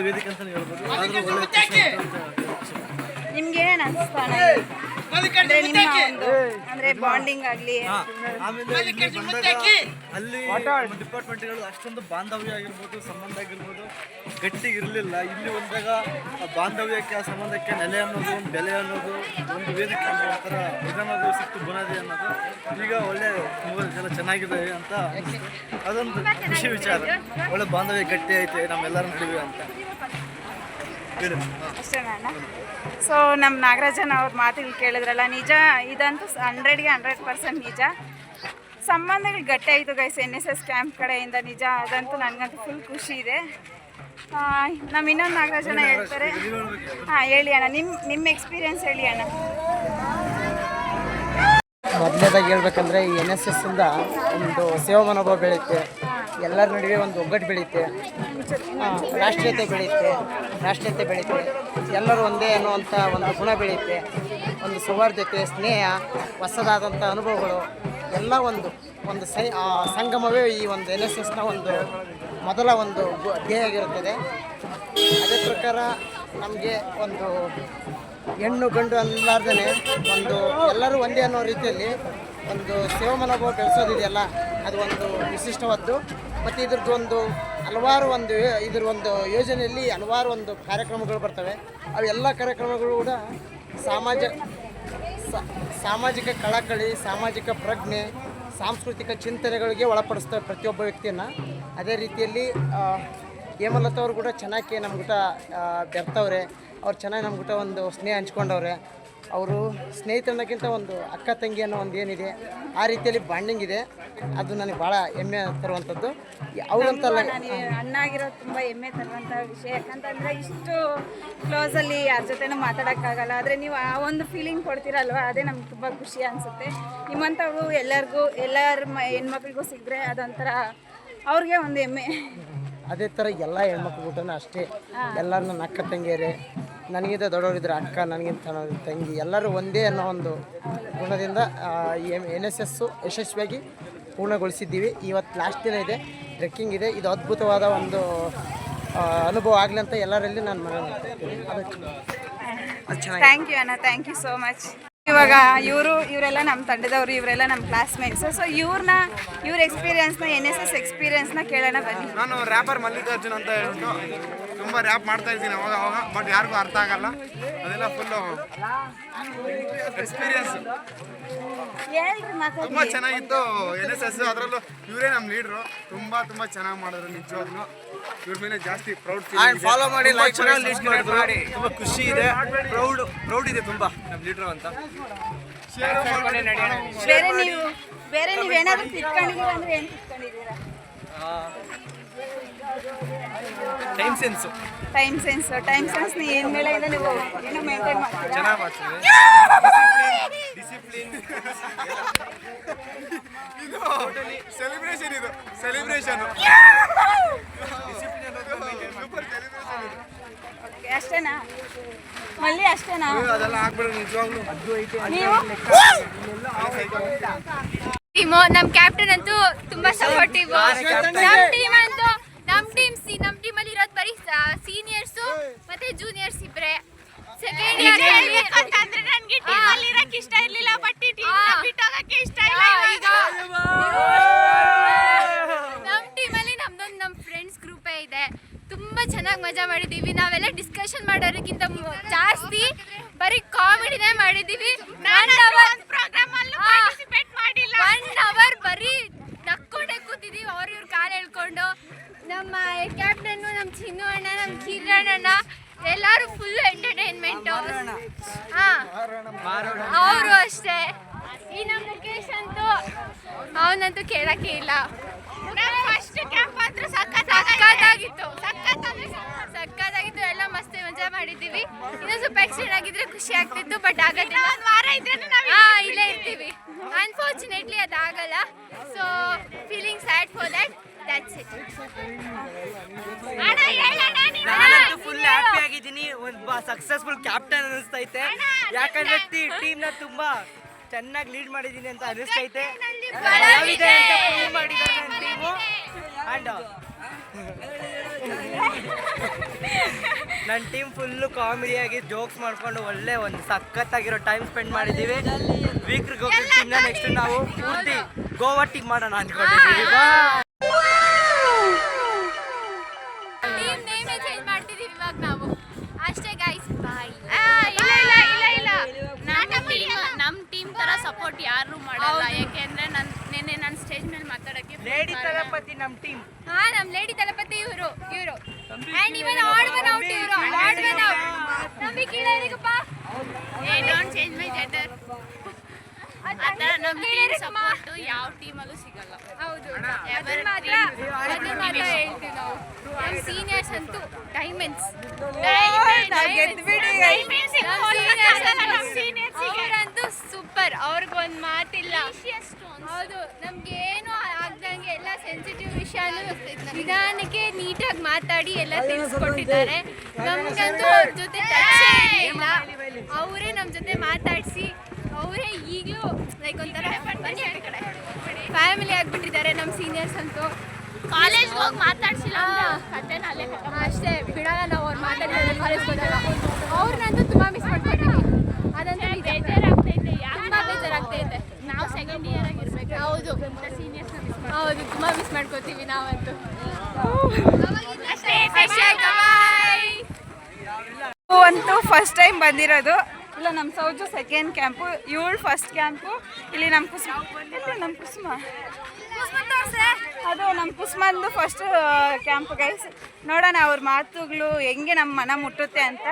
ವೇದಿಕೆ ಅಂತಲೇ ಹೇಳ್ಬೋದು. ಆದರೂ ಒಳ್ಳೆ ನಿಮ್ಗೆ ಏನೇನು ಅನಿಸ್ತಾಣ ಅಂದರೆ ನಿಮ್ಮ ಒಂದು ಅಂದರೆ ಬಾಂಡಿಂಗ್ ಆಗಲಿ? ಆಮೇಲೆ ಇಲ್ಲಿ ಬಂದಾಗ ಅಲ್ಲಿ ಡಿಪಾರ್ಟ್ಮೆಂಟ್ಗಳು ಅಷ್ಟೊಂದು ಬಾಂಧವ್ಯ ಆಗಿರ್ಬೋದು, ಸಂಬಂಧ ಆಗಿರ್ಬೋದು ಗಟ್ಟಿ ಇರಲಿಲ್ಲ. ಇಲ್ಲಿ ಬಂದಾಗ ಆ ಬಾಂಧವ್ಯಕ್ಕೆ, ಆ ಸಂಬಂಧಕ್ಕೆ ನೆಲೆ ಅನ್ನೋದು, ಒಂದು ಬೆಲೆ ಅನ್ನೋದು, ಒಂದು ವೇದಿಕೆ ಅನ್ನೋ ಒಂಥರ ಇದನ್ನೋದು ಸಿಕ್ತು, ಬುನಾದಿ ಅನ್ನೋದು ಈಗ ಒಳ್ಳೆ ತುಂಬ ಎಲ್ಲ ಚೆನ್ನಾಗಿದೆ ಅಂತ ಅನಿಸ್ತು. ಅದೊಂದು ಖುಷಿ ವಿಚಾರ. ಒಳ್ಳೆ ಬಾಂಧವ್ಯ ಗಟ್ಟಿ ಐತೆ ನಮ್ಮೆಲ್ಲರ ನಡುವೆ ಅಂತ ಹೇಳಿ ಅಷ್ಟೇ ಅಣ್ಣ. ಸೊ ನಮ್ಮ ನಾಗರಾಜನ್ ಅವ್ರ ಮಾತುಗಳು ಕೇಳಿದ್ರಲ್ಲ, ನಿಜ ಇದಂತೂ 100ಗೆ 100% ನಿಜ. ಸಂಬಂಧಗಳು ಗಟ್ಟಿ ಆಯಿತು ಗೈಸ್ NSS ಕ್ಯಾಂಪ್ ಕಡೆಯಿಂದ, ನಿಜ. ಅದಂತೂ ನನಗಂತೂ ಫುಲ್ ಖುಷಿ ಇದೆ. ನಮ್ಮ ಇನ್ನೊಂದು ನಾಗರಾಜನ ಹೇಳ್ತಾರೆ. ಹೇಳಿ ಅಣ್ಣ, ನಿಮ್ಮ ಎಕ್ಸ್ಪೀರಿಯನ್ಸ್ ಹೇಳಿ ಅಣ್ಣ. ಮೊದಲನೇದಾಗಿ ಹೇಳ್ಬೇಕಂದ್ರೆ ಈ NSS ಇಂದ ಒಂದು ಸೇವಾ ಮನೋಭಾವ ಬೆಳೆಯುತ್ತೆ, ಎಲ್ಲರ ನಡುವೆ ಒಂದು ಒಗ್ಗಟ್ಟು ಬೆಳೆಯುತ್ತೆ, ರಾಷ್ಟ್ರೀಯತೆ ಬೆಳೆಯುತ್ತೆ, ಎಲ್ಲರೂ ಒಂದೇ ಅನ್ನುವಂಥ ಒಂದು ಗುಣ ಬೆಳೆಯುತ್ತೆ, ಒಂದು ಸೌಹಾರ್ದತೆ, ಸ್ನೇಹ, ಹೊಸದಾದಂಥ ಅನುಭವಗಳು ಎಲ್ಲ ಒಂದು ಸಂಗಮವೇ ಈ ಒಂದು NSSನ ಒಂದು ಮೊದಲ ಒಂದು ಧ್ಯೇಯ ಆಗಿರುತ್ತದೆ. ಅದೇ ಪ್ರಕಾರ ನಮಗೆ ಒಂದು ಹೆಣ್ಣು ಗಂಡು ಅನ್ನಲಾರ್ದೇ ಒಂದು ಎಲ್ಲರೂ ಒಂದೇ ಅನ್ನೋ ರೀತಿಯಲ್ಲಿ ಒಂದು ಸೇವಾ ಮನೋಭಾವ ಬೆಳೆಸೋದಿದೆಯಲ್ಲ, ಅದು ಒಂದು ವಿಶಿಷ್ಟವಾದ್ದು. ಮತ್ತು ಇದ್ರದ್ದೊಂದು ಹಲವಾರು ಇದ್ರ ಒಂದು ಯೋಜನೆಯಲ್ಲಿ ಹಲವಾರು ಒಂದು ಕಾರ್ಯಕ್ರಮಗಳು ಬರ್ತವೆ. ಅವೆಲ್ಲ ಕಾರ್ಯಕ್ರಮಗಳು ಕೂಡ ಸಾಮಾಜಿಕ ಕಳಕಳಿ, ಸಾಮಾಜಿಕ ಪ್ರಜ್ಞೆ, ಸಾಂಸ್ಕೃತಿಕ ಚಿಂತನೆಗಳಿಗೆ ಒಳಪಡಿಸ್ತವೆ ಪ್ರತಿಯೊಬ್ಬ ವ್ಯಕ್ತಿಯನ್ನು. ಅದೇ ರೀತಿಯಲ್ಲಿ ಹೇಮಲತಾ ಅವರು ಕೂಡ ಚೆನ್ನಾಗಿ ನಮ್ಮ ಊಟ ಬೆರ್ತವ್ರೆ. ಅವ್ರು ಚೆನ್ನಾಗಿ ನಮ್ಮ ಊಟ ಒಂದು ಸ್ನೇಹ ಹಂಚ್ಕೊಂಡವ್ರೆ. ಅವರು ಸ್ನೇಹಿತರನ್ನಕ್ಕಿಂತ ಒಂದು ಅಕ್ಕ ತಂಗಿ ಅನ್ನೋ ಒಂದು ಏನಿದೆ ಆ ರೀತಿಯಲ್ಲಿ ಬಾಂಡಿಂಗ್ ಇದೆ. ಅದು ನನಗೆ ಭಾಳ ಹೆಮ್ಮೆ ತರುವಂಥದ್ದು. ಅವರಂತಲ್ಲ, ಅಣ್ಣ ಆಗಿರೋದು ತುಂಬ ಹೆಮ್ಮೆ ತರುವಂಥ ವಿಷಯ. ಯಾಕಂತಂದರೆ ಇಷ್ಟು ಕ್ಲೋಸಲ್ಲಿ ಯಾರ ಜೊತೆನೂ ಮಾತಾಡೋಕ್ಕಾಗಲ್ಲ, ಆದರೆ ನೀವು ಆ ಒಂದು ಫೀಲಿಂಗ್ ಕೊಡ್ತೀರಲ್ವ, ಅದೇ ನಮ್ಗೆ ತುಂಬ ಖುಷಿ ಅನಿಸುತ್ತೆ. ನಿಮ್ಮಂಥವು ಎಲ್ಲರ ಹೆಣ್ಮಕ್ಳಿಗೂ ಸಿಕ್ಕರೆ ಅದೊಂಥರ ಅವ್ರಿಗೆ ಒಂದು ಹೆಮ್ಮೆ. ಅದೇ ಥರ ಎಲ್ಲ ಹೆಣ್ಮಕ್ಳು ಊಟನೂ ಅಷ್ಟೇ. ಎಲ್ಲರೂ ನನ್ನ ಅಕ್ಕ ತಂಗಿಯರೇ, ನನಗಿಂತ ದೊಡ್ಡವರಿದ್ರೆ ಅಕ್ಕ, ನನಗಿಂತ ತಂಗಿ, ಎಲ್ಲರೂ ಒಂದೇ ಅನ್ನೋ ಒಂದು ಗುಣದಿಂದ NSS ಯಶಸ್ವಿಯಾಗಿ ಪೂರ್ಣಗೊಳಿಸಿದ್ದೀವಿ. ಇವತ್ತು ಲಾಸ್ಟ್ ದಿನ ಇದೆ, ಟ್ರೆಕ್ಕಿಂಗ್ ಇದೆ. ಇದು ಅದ್ಭುತವಾದ ಒಂದು ಅನುಭವ ಆಗಲಿ ಅಂತ ಎಲ್ಲರಲ್ಲಿ ನಾನು ಮನವಿ ಮಾಡ್ತೀನಿ. ಅದು ಚೆನ್ನಾಗಿ. ಥ್ಯಾಂಕ್ ಯು ಅಣ್ಣ, ಥ್ಯಾಂಕ್ ಯು ಸೋ ಮಚ್. ಇವಾಗ ಇವರೆಲ್ಲ ನಮ್ಮ ತಂಡದವರು, ಇವರೆಲ್ಲ ನಮ್ಮ ಕ್ಲಾಸ್ಮೇಟ್ಸು. ಸೊ ಇವ್ರ ಎಕ್ಸ್ಪೀರಿಯನ್ಸ್ನ NSS ಎಕ್ಸ್ಪೀರಿಯನ್ಸ್ನ ಕೇಳೋಣ ಬನ್ನಿ. ನಾನು ರ್ಯಾಪರ್ ಮಲ್ಲಿಕಾರ್ಜುನ್ ಅಂತ ಹೇಳ್ಬಿಟ್ಟು ತುಂಬ ರ್ಯಾಪ್ ಮಾಡ್ತಾ ಇದ್ದೀನಿ ಅವಾಗ, ಬಟ್ ಯಾರಿಗೂ ಅರ್ಥ ಆಗಲ್ಲ. ಅದೆಲ್ಲ ಫುಲ್ಲು ಎಕ್ಸ್ಪೀರಿಯನ್ಸ್ ತುಂಬ ಚೆನ್ನಾಗಿತ್ತು. NSS ಅದರಲ್ಲೂ ಇವರೇ ನಮ್ಮ ಲೀಡ್ರು. ತುಂಬ ಚೆನ್ನಾಗಿ ಮಾಡಿದ್ರು ನಿಜವಾಗ್ಲೂ. ಇವ್ರ ಮೇಲೆ ಜಾಸ್ತಿ ಪ್ರೌಡ್ ಫಾಲೋ ಮಾಡಿ, ಲೈಕ್ ಮಾಡಿ. ತುಂಬ ಖುಷಿ ಇದೆ, ಪ್ರೌಡ್ ಇದೆ ತುಂಬ ನಮ್ಮ ಲೀಡ್ರು ಅಂತ. ಬೇರೆ ನೀವೇನಾದ್ರೂ ತಿಳ್ಕೊಂಡಿದ್ದೀರಾ ಅಂದ್ರೆ ಏನು ತಿಳ್ಕೊಂಡಿದ್ದೀರಾ? ಟೈಮ್ ಸೆನ್ಸ್ ಏನು ಮೇಲೆ ಇಲ್ಲ, ನೀವು ಏನೋ ಮೇಂಟೈನ್ ಮಾಡ್ತೀರಾ? ಚೆನ್ನಾಗಿ ಮಾಡ್ತೀವಿ. ಡಿಸಿಪ್ಲಿನ್ ಇದು ಸೆಲೆಬ್ರೇಷನ್, ಇದು ಸೆಲೆಬ್ರೇಷನ್. ಸೂಪರ್ ಸೆಲೆಬ್ರೇಷನ್ ಇದು. ಅಷ್ಟೇನಾ ಮಲ್ಲಿ? ಅಷ್ಟೇನಾ? ಅದೆಲ್ಲ ಆಗ್ಬಿಡ್ರಿ ನಿಜವಾಗ್ಲೂ. ನೀವು ಟೀಮು ನಮ್ಮ ಕ್ಯಾಪ್ಟನ್ ಅಂತೂ ತುಂಬಾ ಸಪೋರ್ಟಿವ್. ನಮ್ಮ ಟೀಮಲ್ಲಿ ಇರೋದು ಬರೀ ಸೀನಿಯರ್ಸು ಮತ್ತೆ ಜೂನಿಯರ್ಸ್ ಇಬ್ರೆ. ಸೆಕೆಂಡ್ ಇಯರ್ ಅಂತಂದ್ರೆ ನನಗೆ ಟೀಮಲ್ಲಿ ಇರಕ್ಕೆ ಇಷ್ಟ ಇರಲಿಲ್ಲ, ಬಟ್ ಟೀಮ್ ಬಿಟ್ಟೋಗಕ್ಕೆ ಇಷ್ಟ ಇಲ್ಲ. ಈಗ ನಮ್ಮ ಟೀಮಲ್ಲಿ ನಮ್ಮ ಫ್ರೆಂಡ್ಸ್ ಗ್ರೂಪೇ ಇದೆ. ತುಂಬಾ ಚೆನ್ನಾಗಿ ಮಜಾ ಮಾಡಿದೀವಿ. ನಾವೆಲ್ಲ ಡಿಸ್ಕಷನ್ ಮಾಡೋದಕ್ಕಿಂತ ಜಾಸ್ತಿ ಬರೀ ಕಾಮಿಡಿನೇ ಮಾಡಿದೀವಿ. 1 ಅವರ್ ಬರೀ ನಕ್ಕೊಂಡೇ ಕೂತಿದೀವಿ, ಇವ್ರ ಕಾಲು ಹೇಳ್ಕೊಂಡು. ನಮ್ಮ ಕ್ಯಾಪ್ಟನ್ನು, ನಮ್ಮ ಚಿನ್ನು ಅಣ್ಣ, ನಮ್ಮ ಕಿರಣ್ ಅಣ್ಣ ಎಲ್ಲರೂ ಫುಲ್ ಎಂಟರ್ಟೈನ್ಮೆಂಟ್. ಅವರು ಅಷ್ಟೇ. ಈ ನಮ್ಮ ಮುಖೇಶ್ ಅಂತೂ ಅವನಂತೂ ಕೇಳಕ್ಕೆ ಇಲ್ಲ. ಫಸ್ಟ್ ಕ್ಯಾಂಪ್ ಮಾತ್ರ ಸಕ್ಕತ್ತಾಗಿತ್ತು. ಎಲ್ಲ ಮಸ್ತ್ ಮಜಾ ಮಾಡಿದ್ದೀವಿ. ಇನ್ನೂ ಸ್ವಲ್ಪ ಎಕ್ಸ್ಟೆಂಡ್ ಆಗಿದ್ರೆ ಖುಷಿ ಆಗ್ತಿತ್ತು, ಬಟ್ ಆಗೋದಿಲ್ಲ. ಒಂದು ವಾರ ಇದ್ರೆ ಇಲ್ಲೇ ಇರ್ತೀವಿ. ಅನ್ಫಾರ್ಚುನೇಟ್ಲಿ ಅದಾಗಲ್ಲ. So feeling sad for that. That's it. ನಾನಂತೂ ಫುಲ್ ಹ್ಯಾಪಿ ಆಗಿದ್ದೀನಿ. ಒಬ್ಬ ಸಕ್ಸಸ್ಫುಲ್ ಕ್ಯಾಪ್ಟನ್ ಅನಿಸ್ತೈತೆ. ಯಾಕಂದ್ರೆ ಟೀಮ್ನ ತುಂಬಾ ಚೆನ್ನಾಗಿ ಲೀಡ್ ಮಾಡಿದ್ದೀನಿ ಅಂತ ಅನಿಸ್ತೈತೆ. ನನ್ನ ಟೀಮ್ ಫುಲ್ಲು ಕಾಮಿಡಿಯಾಗಿ ಜೋಕ್ಸ್ ಮಾಡ್ಕೊಂಡು ಒಳ್ಳೆ ಒಂದು ಸಖತ್ತಾಗಿರೋ ಟೈಮ್ ಸ್ಪೆಂಡ್ ಮಾಡಿದ್ದೀವಿ. ವೀಕ್ರಿಗೆ ಹೋಗ್ತಿನ್ನ ನೆಕ್ಸ್ಟ್ ನಾವು ಪೂರ್ತಿ ಗೋವಾ ಟೀಮ್ ಮಾಡೋಣ ಅಂದ್ಕೊಂಡಿದ್ದೀವಿ. ಇವಾಗ ನಾವು ಅಷ್ಟೇ ಗೈಸ್, ಬಾಯ್. ನಮ್ಮ ಟೀಮ್ ತರ ಸಪೋರ್ಟ್ ಯಾರು ಮಾಡಲ್ಲ. ಯಾಕೆಂದ್ರೆ ನನ್ನ ಸ್ಟೇಜ್ ಮೇಲೆ ಮಾತಾಡಕ್ಕೆ ಲೇಡಿ ತಲಪತಿ ನಮ್ಮ ಟೀಮ್. ನಮ್ಮ ಲೇಡಿ ತಲಪತಿ ಇವರು and even odd one out. ಇವರು ಆಡ್ ಒನ್ ಔಟ್. ನಮಗೆ ಕೀಳರಿಗಪ್ಪ, ಡೋಂಟ್ ಚೇಂಜ್ ಮೈ ಜೆಂಡರ್. ಅದರ ನಮ್ಮ ಟೀಮ್ ಸಪೋರ್ಟ್ ಯಾವ ಟೀಮಲ್ಲೂ ಸಿಗಲ್ಲ. ಹೌದು, ಅದನ್ನ ಮಾತ್ರ ಹೇಳ್ತೀವಿ ನಾವು. ನಮ್ಮ ಸೀನಿಯರ್ಸ್ ಅಂತೂ ಡೈಮಂಡ್ಸ್. ಅವರಂತೂ ಸೂಪರ್. ಅವ್ರಿಗೊಂದು ಮಾತಿಲ್ಲ. ಹೌದು, ನಮ್ಗೆ ಏನು ಆಗ್ದಂಗೆ ಎಲ್ಲ ಸೆನ್ಸಿಟಿವ್ ವಿಷಯನೂ ನಿಧಾನಕ್ಕೆ ನೀಟಾಗಿ ಮಾತಾಡಿ ಎಲ್ಲ ತಿಳಿಸ್ಕೊಟ್ಟಿದ್ದಾರೆ. ನಮ್ಗಂತೂ ಅವ್ರ ಜೊತೆ ಇಲ್ಲ, ಅವರೇ ನಮ್ಮ ಜೊತೆ ಮಾತಾಡಿಸಿ ಅವರೇ ಈಗಲೂ ಲೈಕ್ ಒಂಥರ ಫ್ಯಾಮಿಲಿ ಆಗಿಬಿಟ್ಟಿದ್ದಾರೆ ನಮ್ಮ ಸೀನಿಯರ್ಸ್ ಅಂತೂ. ಕಾಲೇಜ್ಗೆ ಹೋಗಿ ಮಾತಾಡ್ಸಿಲ್ಲ ಅಷ್ಟೇ ಬಿಡಲ್ಲ ನಾವು. ಅವ್ರು ಮಾತಾಡಿದ್ರೆ ಕಾಲೇಜ್ಗೆ ಹೋದಾಗ ಅವ್ರನ್ನಂತೂ ತುಂಬ ಮಿಸ್ ಮಾಡ್ಕೊತೀವಿ. ಅದಂತೂ ಬೇಜಾರಾಗ್ತೈತೆ, ತುಂಬ ಬೇಜಾರಾಗ್ತೈತೆ. ನಾವು ಸೆಕೆಂಡ್ ಇಯರ್ ಆಗಿರ್ಬೇಕು. ಹೌದು, ಹೌದು, ತುಂಬ ಮಿಸ್ ಮಾಡ್ಕೊತೀವಿ ನಾವಂತೂ. ಅಂತೂ ಫಸ್ಟ್ ಟೈಮ್ ಬಂದಿರೋದು. ಇಲ್ಲ, ನಮ್ಮ ಸೌಜು ಸೆಕೆಂಡ್ ಕ್ಯಾಂಪು, ಇವಳು ಫಸ್ಟ್ ಕ್ಯಾಂಪು. ಇಲ್ಲಿ ನಮ್ಮ ಕುಸುಮ ಅದು ನಮ್ಮ ಕುಸುಮಂದು ಫಸ್ಟ್ ಕ್ಯಾಂಪ್ ಗೈಸ್. ನೋಡೋಣ ಅವ್ರ ಮಾತುಗಳು ಹೆಂಗೆ ನಮ್ಮ ಮನ ಮುಟ್ಟುತ್ತೆ ಅಂತ.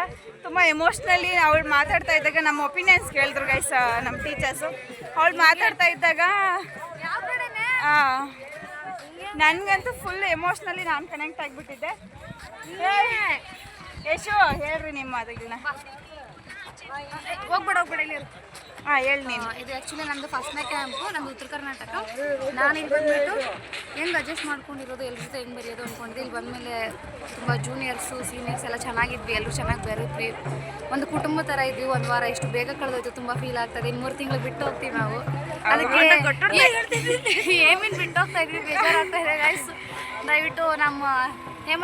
ತುಂಬ ಎಮೋಷ್ನಲಿ ಅವಳು ಮಾತಾಡ್ತಾ ಇದ್ದಾಗ ನಮ್ಮ ಒಪಿನಿಯನ್ಸ್ ಕೇಳಿದ್ರು ಗೈಸ್ ನಮ್ಮ ಟೀಚರ್ಸು. ಅವಳು ಮಾತಾಡ್ತಾ ಇದ್ದಾಗ ನನಗಂತೂ ಫುಲ್ ಎಮೋಷ್ನಲಿ ನಾನು ಕನೆಕ್ಟ್ ಆಗಿಬಿಟ್ಟಿದ್ದೆ. ಯಶು ಹೇಳ್ರಿ ನಿಮ್ಮ ಮಾತುಗಳನ್ನ. ಹೋಗ್ಬೇಡ ಇಲ್ಲಿ. ಹಾಂ ಹೇಳಿ ನೀನು. ಇದು ಆ್ಯಕ್ಚುಲಿ ನಮ್ಮದು ಫಸ್ಟ್ನೇ ಕ್ಯಾಂಪು, ನಮ್ಮದು ಉತ್ತರ ಕರ್ನಾಟಕ. ನಾನು ಇಲ್ಲಿ ಬಂದುಬಿಟ್ಟು ಹೆಂಗೆ ಅಡ್ಜಸ್ಟ್ ಮಾಡ್ಕೊಂಡಿರೋದು, ಎಲ್ರ ಜೊತೆ ಹೆಂಗೆ ಬರೆಯೋದು ಅಂದ್ಕೊಂಡಿದ್ದೆ. ಇಲ್ಲಿ ಬಂದಮೇಲೆ ತುಂಬ ಜೂನಿಯರ್ಸು ಸೀನಿಯರ್ಸ್ ಎಲ್ಲ ಚೆನ್ನಾಗಿದ್ವಿ, ಎಲ್ಲರೂ ಚೆನ್ನಾಗಿ ಬೆರೆದ್ವಿ, ಒಂದು ಕುಟುಂಬ ಥರ ಇದ್ವಿ. ಒಂದು ವಾರ ಎಷ್ಟು ಬೇಗ ಕಳೆದೋಯ್ತು, ತುಂಬ ಫೀಲ್ ಆಗ್ತದೆ. ಇನ್ನು 3 ತಿಂಗಳು ಬಿಟ್ಟು ಹೋಗ್ತೀವಿ ನಾವು. ಅದಕ್ಕೆ ಏನೇನು ಬಿಟ್ಟು ಹೋಗ್ತಾ ಇದ್ವಿ, ಬೇಜಾರಾಗ್ತಾ ಇದೆ ಗೈಸ್. ದಯವಿಟ್ಟು ನಮ್ಮ ಹೇಮ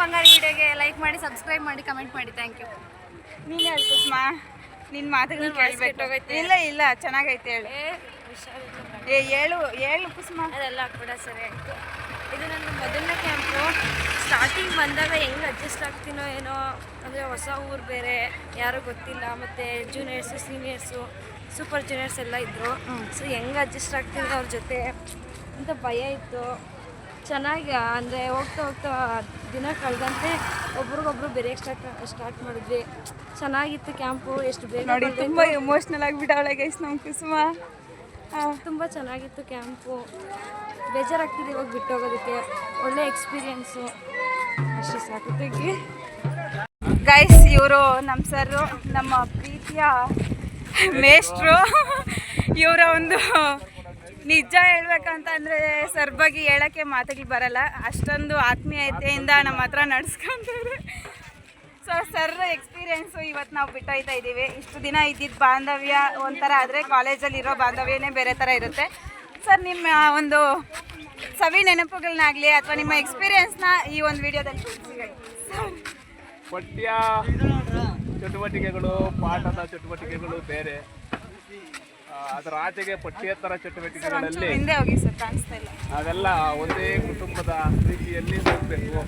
ಬಂಗಾರಿ ವಿಡಿಯೋಗೆ ಲೈಕ್ ಮಾಡಿ, ಸಬ್ಸ್ಕ್ರೈಬ್ ಮಾಡಿ, ಕಮೆಂಟ್ ಮಾಡಿ. Thank you. ನೀನು ಹೇಳಿ ಕುಸುಮಾ, ನಿನ್ನ ಮಾತುಗಳನ್ನ ಕೇಳಬೇಕು. ಇಲ್ಲ ಚೆನ್ನಾಗೈತೆ ಹೇಳು. ಹೇಳು ಕುಸುಮಾ. ಅದೆಲ್ಲ ಕೂಡ ಸರಿ ಆಯಿತು. ಇದು ನನ್ನ ಮೊದಲನೇ ಕ್ಯಾಂಪು. ಸ್ಟಾರ್ಟಿಂಗ್ ಬಂದಾಗ ಹೆಂಗೆ ಅಡ್ಜಸ್ಟ್ ಆಗ್ತೀನೋ ಏನೋ, ಅಂದರೆ ಹೊಸ ಊರು ಬೇರೆ, ಯಾರೂ ಗೊತ್ತಿಲ್ಲ, ಮತ್ತು ಜೂನಿಯರ್ಸು ಸೀನಿಯರ್ಸು ಸೂಪರ್ ಜೂನಿಯರ್ಸ್ ಎಲ್ಲ ಇದ್ದರು. ಸೊ ಹೆಂಗೆ ಅಡ್ಜಸ್ಟ್ ಆಗ್ತೀನಿ ಅವ್ರ ಜೊತೆ ಅಂತ ಭಯ ಇತ್ತು. ಚೆನ್ನಾಗಿ ಅಂದರೆ ಹೋಗ್ತಾ ದಿನ ಕಳೆದಂತೆ ಒಬ್ರಿಗೊಬ್ರು ಬೆರೆಯೋಕ್ಕೆ ಸ್ಟಾರ್ಟ್ ಮಾಡಿದ್ವಿ. ಚೆನ್ನಾಗಿತ್ತು ಕ್ಯಾಂಪು. ಎಷ್ಟು ಬೇಗ ನೋಡಿ ತುಂಬ ಎಮೋಷ್ನಲ್ ಆಗಿಬಿಟ್ಟವಳೆ ಗೈಸ್ ನಮ್ಮ ಕುಸುಮಾ. ತುಂಬ ಚೆನ್ನಾಗಿತ್ತು ಕ್ಯಾಂಪು. ಬೇಜಾರಾಗ್ತಿದೆ ಇವಾಗ ಬಿಟ್ಟೋಗೋದಕ್ಕೆ. ಒಳ್ಳೆ ಎಕ್ಸ್ಪೀರಿಯೆನ್ಸು. ಅಷ್ಟೇ ಸಾಕು. ತೆಗಿ ಗೈಸ್, ಇವರು ನಮ್ಮ ಸರ್ರು, ನಮ್ಮ ಪ್ರೀತಿಯ ಮೇಷ್ಟ್ರು. ಇವರ ಒಂದು ನಿಜ ಹೇಳ್ಬೇಕಂತಂದರೆ ಸರ್ ಬಗ್ಗೆ ಹೇಳೋಕ್ಕೆ ಮಾತುಗಳು ಬರಲ್ಲ. ಅಷ್ಟೊಂದು ಆತ್ಮೀಯತೆಯಿಂದ ನಮ್ಮ ಹತ್ರ ನಡೆಸ್ಕೊಂತಾರೆ. ಸೊ ಸರ್ ಎಕ್ಸ್ಪೀರಿಯೆನ್ಸು ಇವತ್ತು ನಾವು ಬಿಟ್ಟೋಯ್ತಾ ಇದ್ದೀವಿ. ಇಷ್ಟು ದಿನ ಇದ್ದಿದ್ದು ಬಾಂಧವ್ಯ ಒಂಥರ ಆದರೆ ಕಾಲೇಜಲ್ಲಿರೋ ಬಾಂಧವ್ಯನೇ ಬೇರೆ ಥರ ಇರುತ್ತೆ. ಸರ್ ನಿಮ್ಮ ಒಂದು ಸವಿ ನೆನಪುಗಳನ್ನಾಗಲಿ ಅಥವಾ ನಿಮ್ಮ ಎಕ್ಸ್ಪೀರಿಯೆನ್ಸ್ನ ಈ ಒಂದು ವಿಡಿಯೋದಲ್ಲಿ ತಿಳಿಸಿ. ಪಠ್ಯ ಚಟುವಟಿಕೆಗಳು, ಪಾಠದ ಚಟುವಟಿಕೆಗಳು ಬೇರೆ, ಅದರ ಆಚೆಗೆ ಪಠ್ಯೇತರ ಚಟುವಟಿಕೆಗಳಲ್ಲಿ ಹಿಂದೆ ಹೋಗಿ ಸರ್, ಕಾಣಿಸ್ತಾ ಇಲ್ಲ. ನಾವೆಲ್ಲ ಒಂದೇ ಕುಟುಂಬದ ರೀತಿಯಲ್ಲಿ ಹೋಗಬೇಕು.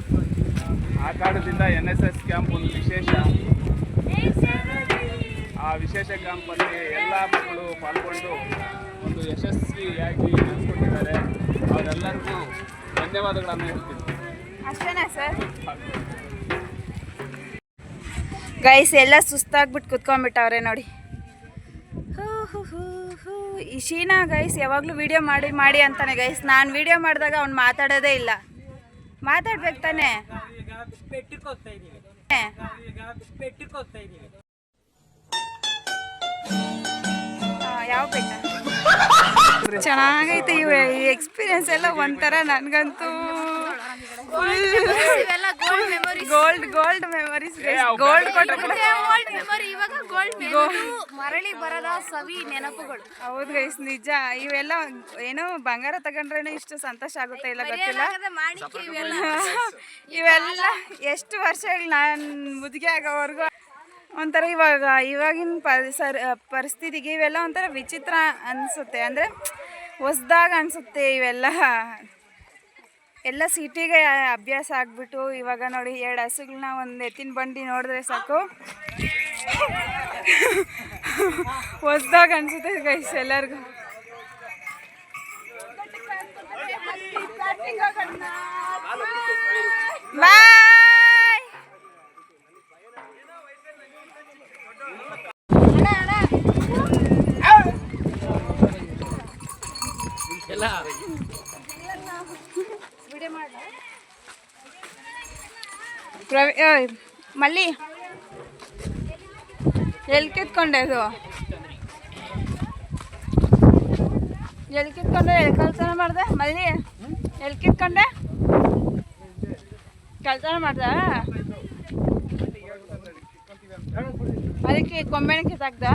ಆ ಕಾರಣದಿಂದ NSS ಕ್ಯಾಂಪ್ ಒಂದು ವಿಶೇಷ. ಆ ವಿಶೇಷ ಕ್ಯಾಂಪಲ್ಲಿ ಎಲ್ಲ ಮಕ್ಕಳು ಪಾಲ್ಗೊಂಡು ಒಂದು ಯಶಸ್ವಿಯಾಗಿ ನಡೆಸ್ಕೊಟ್ಟಿದ್ದಾರೆ. ಅವರೆಲ್ಲರಿಗೂ ಧನ್ಯವಾದಗಳನ್ನು ಹೇಳ್ತೀನಿ. ಅಷ್ಟೇನಾ ಸರ್? ಗೈಸ್ ಎಲ್ಲ ಸುಸ್ತಾಗ್ಬಿಟ್ಟು ಕುತ್ಕೊಂಡ್ಬಿಟ್ಟವ್ರೆ ನೋಡಿ. ಈ ಶೀನಾ ಗೈಸ್ ಯಾವಾಗಲೂ ವಿಡಿಯೋ ಮಾಡಿ ಅಂತಾನೆ ಗೈಸ್. ನಾನು ವಿಡಿಯೋ ಮಾಡಿದಾಗ ಅವ್ನು ಮಾತಾಡೋದೇ ಇಲ್ಲ. ಮಾತಾಡ್ಬೇಕು ತಾನೆ. ಯಾವ ಬೆಟ್ಟ? ಚೆನ್ನಾಗೈತೆ ಈ ಎಕ್ಸ್ಪೀರಿಯನ್ಸ್ ಎಲ್ಲ ಒಂಥರ. ನನಗಂತೂ ಗೋಲ್ಡ್ ಮೆಮೊರೀಸ್. ಗೋಲ್ಡ್ ಮರಳಿ ಬರದ ಸವಿ ನೆನಪುಗಳು. ಹೌದು ಗೈಸ್, ನಿಜ. ಇವೆಲ್ಲ ಏನೋ ಬಂಗಾರ ತಗೊಂಡ್ರೇನೋ ಇಷ್ಟು ಸಂತೋಷ ಆಗುತ್ತೆ ಇಲ್ಲ ಗೊತ್ತಿಲ್ಲ. ಇವೆಲ್ಲ ಎಷ್ಟು ವರ್ಷಗಳು ನಾನು ಮುದುಗೆ ಆಗೋವರೆಗೂ ಒಂಥರ ಇವಾಗಿನ ಪರಿಸ್ಥಿತಿಗೆ ಇವೆಲ್ಲ ಒಂಥರ ವಿಚಿತ್ರ ಅನಿಸುತ್ತೆ. ಅಂದರೆ ಹೊಸ್ದಾಗ ಅನಿಸುತ್ತೆ ಇವೆಲ್ಲ. ಎಲ್ಲ ಸಿಟಿಗೆ ಅಭ್ಯಾಸ ಆಗಿಬಿಟ್ಟು ಇವಾಗ ನೋಡಿ 2 ಹಸುಗಳನ್ನ ಒಂದು ಎತ್ತಿನ ಬಂಡಿ ನೋಡಿದ್ರೆ ಸಾಕು ಹೊಸ್ದಾಗ ಅನಿಸುತ್ತೆ ಗೈಸ್ ಎಲ್ಲರಿಗೂ. ಬಾಯ್. ಮಲ್ಲಿ ಎಲ್ಲಿ ಕಿತ್ಕೊಂಡೆ? ಅದು ಎಲ್ಲಿ ಕಿತ್ಕೊಂಡೆ? ಎಲ್ಲಿ ಕಳ್ತನ ಮಾಡ್ದೆ? ಮಲ್ಲಿ ಎಲ್ಲಿ ಕಿತ್ಕೊಂಡೆ? ಕಳ್ತನ ಮಾಡ್ದ? ಅದಕ್ಕೆ ಕೊಂಬೆನ ಕಿತ್ತಾಕ್ದ?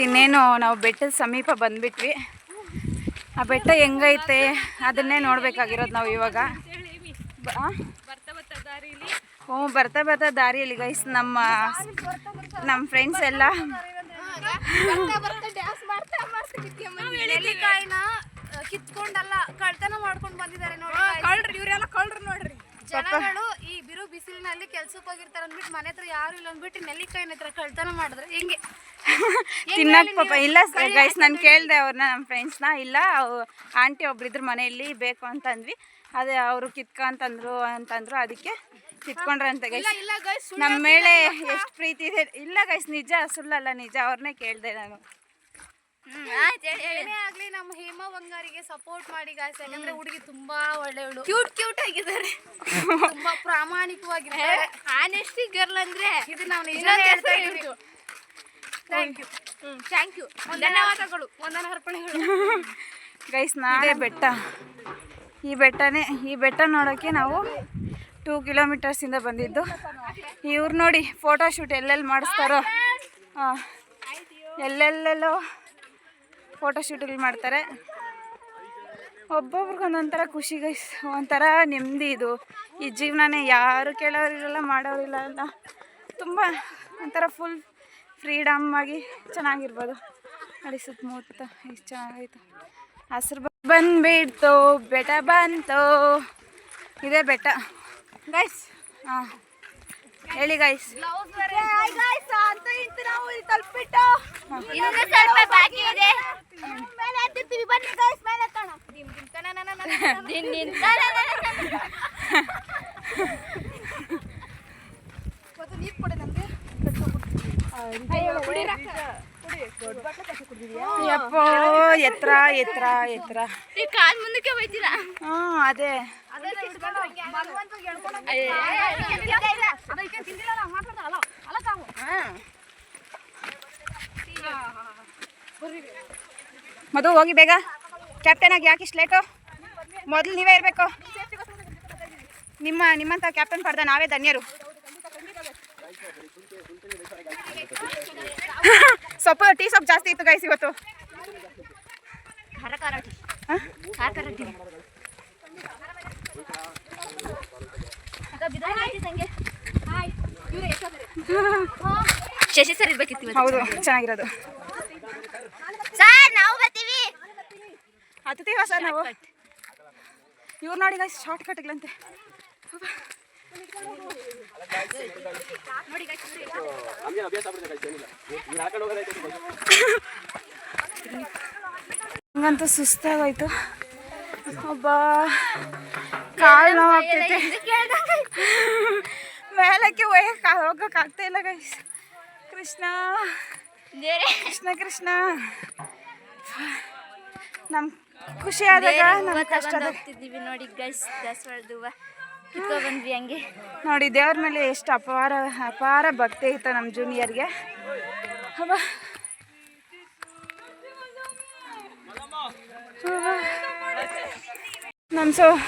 ಇನ್ನೇನು ನಾವು ಬೆಟ್ಟದ ಸಮೀಪ ಬಂದ್ಬಿಟ್ವಿ. ಆ ಬೆಟ್ಟ ಹೆಂಗೈತೆ ಅದನ್ನೇ ನೋಡ್ಬೇಕಾಗಿರೋದು ನಾವು ಇವಾಗ. ಬರ್ತಾ ದಾರಿಯಲ್ಲಿ ಗೈಸ್ ನಮ್ಮ ಫ್ರೆಂಡ್ಸ್ ಎಲ್ಲ ನೆಲ್ಲಿಕಾಯಿನ ಕಿತ್ಕೊಂಡಲ್ಲ ಕಳ್ತನ ಮಾಡ್ಕೊಂಡು ಬಂದಿದ್ದಾರೆ ನೋಡಿ. ಇವರೆಲ್ಲ ಕಳ್ರು ನೋಡ್ರಿ. ಜನಗಳು ಈ ಬಿರು ಬಿಸಿಲಿನಲ್ಲಿ ಕೆಲ್ಸಕ್ಕೆ ಹೋಗಿರ್ತಾರೆ ಅಂದ್ಬಿಟ್ಟು ಮನೆ ಹತ್ರ ಯಾರು ಇಲ್ಲ ಅಂದ್ಬಿಟ್ಟು ನೆಲ್ಲಿಕಾಯಿನ ಹತ್ರ ಕಳ್ತನ ಮಾಡಿದ್ರೆ ಹೆಂಗೆ ತಿನ್ನಕ್ ಪಾಪ. ಇಲ್ಲ ಗೈಸ್, ನಾನು ಕೇಳಿದೆ ಅವ್ರನ್ನ, ನಮ್ಮ ಫ್ರೆಂಡ್ಸ್ನ. ಇಲ್ಲ ಆಂಟಿ ಒಬ್ರಿದ್ರ ಮನೆಯಲ್ಲಿ ಬೇಕು ಅಂತಂದ್ವಿ. ಅದೇ ಅವರು ಕಿತ್ಕೊಂತಂದ್ರು ಅಂತಂದ್ರು, ಅದಕ್ಕೆ ಕಿತ್ಕೊಂಡ್ರಂತೆ ಗೈಸ್. ನಮ್ಮ ಮೇಲೆ ಎಷ್ಟು ಪ್ರೀತಿ ಇದೆ. ಇಲ್ಲ ಗೈಸ್, ನಿಜ ಸುಳ್ಳಲ್ಲ, ನಿಜ. ಅವ್ರನ್ನೇ ಕೇಳಿದೆ ನಾನು. ಏನೇ ಆಗ್ಲಿ ನಮ್ಮ ಹೇಮಾ ಬಂಗಾರಿಗೆ ಸಪೋರ್ಟ್ ಮಾಡಿ ಗಾಯ್ಸ್, ಯಾಕಂದ್ರೆ ಹುಡುಗಿ ತುಂಬಾ ಒಳ್ಳೆಯವಳು, ಕ್ಯೂಟ್ ಆಗಿದ್ದಾರೆ, ತುಂಬಾ ಪ್ರಾಮಾಣಿಕವಾಗಿದ್ದಾರೆ, ಆನೆಸ್ಟಿ ಗರ್ಲ್ ಅಂದ್ರೆ ಇದು ನಾವು ನಿಜ ಹೇಳ್ತಾ ಇದ್ದೀವಿ. ಥ್ಯಾಂಕ್ ಯು ಧನ್ಯವಾದಗಳು, ವಂದನ ಅರ್ಪಣೆಗಳು. ಗೈಸ್ ನಾಳೆ ಬೆಟ್ಟ, ಈ ಬೆಟ್ಟ ನೋಡೋಕ್ಕೆ ನಾವು 2 ಕಿಲೋಮೀಟರ್ಸಿಂದ ಬಂದಿದ್ದು. ಇವ್ರು ನೋಡಿ ಫೋಟೋ ಶೂಟ್ ಎಲ್ಲೆಲ್ಲಿ ಮಾಡಿಸ್ತಾರೋ, ಎಲ್ಲೆಲ್ಲೆಲ್ಲೋ ಫೋಟೋ ಶೂಟ್ಗಳು ಮಾಡ್ತಾರೆ. ಒಬ್ಬೊಬ್ರಿಗೆ ಒಂದೊಂಥರ ಖುಷಿ ಗೈಸ್, ಒಂಥರ ನೆಮ್ಮದಿ. ಇದು ಈ ಜೀವನನೇ ಯಾರು ಕೇಳೋರಿರಲ್ಲ, ಮಾಡೋರಿಲ್ಲ ಅಲ್ಲ, ತುಂಬ ಒಂಥರ ಫುಲ್ ಫ್ರೀಡಮ್ ಆಗಿ ಚೆನ್ನಾಗಿರ್ಬೋದು. ನೋಡಿ ಸುತ್ತಮುತ್ತ ಎಷ್ಟು ಚೆನ್ನಾಗೈತು, ಹಸ್ರು ಬಂದ್ಬಿಡ್ತು, ಬೆಟ್ಟ ಬಂತು, ಇದೇ ಬೆಟ್ಟ ಗೈಸ್. ಹಾಂ ಹೇಳಿ ಗೈಸ್. ಅಂತ ಇಂತು ನಾವು ಇಲ್ಲಿ ತಲುಪಿಟ್ಟು ಇನ್ನೂ ಸ್ವಲ್ಪ ಬಾಕಿ ಇದೆ. ಮೇಲೆ ಹತ್ತಿರ್ತೀವಿ, ಬನ್ನಿ ಗೈಸ್ ಮೇಲೆ ಹತ್ತೋಣ. ನೀರು ಕೊಡಿ ನಮಗೆ. ಯಪ್ಪೋ ಎತ್ತರ ಎತ್ತರ ಎತ್ತರ, ಈ ಕಾಲ್ ಮುಂದಕ್ಕೆ ಹೋಯ್ತಿಲ್ಲ. ಹಾಂ ಅದೇ ಮಧು ಹೋಗಿ ಬೇಗ. ಕ್ಯಾಪ್ಟನ್ ಆಗಿ ಯಾಕೆ ಇಷ್ಟು ಲೇಟು? ಮೊದಲು ನೀವೇ ಇರಬೇಕು. ನಿಮ್ಮಂಥ ಕ್ಯಾಪ್ಟನ್ ಪಡೆದ ನಾವೇ ಧನ್ಯರು. ಟೀ ಸೊಪ್ಪು ಜಾಸ್ತಿ ಇತ್ತು ಗೈಸ್ ಇವತ್ತು. ಶಶಿ ಸರ್ ಇರ್ಬೇಕಿತ್ತು. ಹೌದು ಚೆನ್ನಾಗಿರೋದು. ಸರ್ ನಾವು ಬರ್ತೀವಿ, ಹತ್ತೀವ ಸರ್ ನಾವು. ಇವ್ರು ನೋಡಿ ಗೈಸ್ ಶಾರ್ಟ್ ಕಟ್ಗಳಂತೆ. ಹಂಗಂತೂ ಸುಸ್ತಾಗೋಯ್ತು. ಒಬ್ಬ ಕಾಲು ನೋವಾಗ್ತೈತೆ, ಮೇಲಕ್ಕೆ ಹೋಗಕ್ಕಾಗ್ತಾ ಇಲ್ಲ ಗೈಸ್. ಕೃಷ್ಣ ಕೃಷ್ಣ ಕೃಷ್ಣ, ನಮ್ ಖುಷಿ ಆದಾಗ ನಮ್ ಕಷ್ಟ ಹೋಗ್ತಿದ್ದೀವಿ ನೋಡಿ ಗೈಸ್. ದಸರಾದು ಬಂದ್ವಿ ಹಂಗೆ ನೋಡಿ. ದೇವ್ರ ಮೇಲೆ ಎಷ್ಟು ಅಪಾರ ಭಕ್ತಿ ಇತ್ತು ನಮ್ಮ ಜೂನಿಯರ್ಗೆ.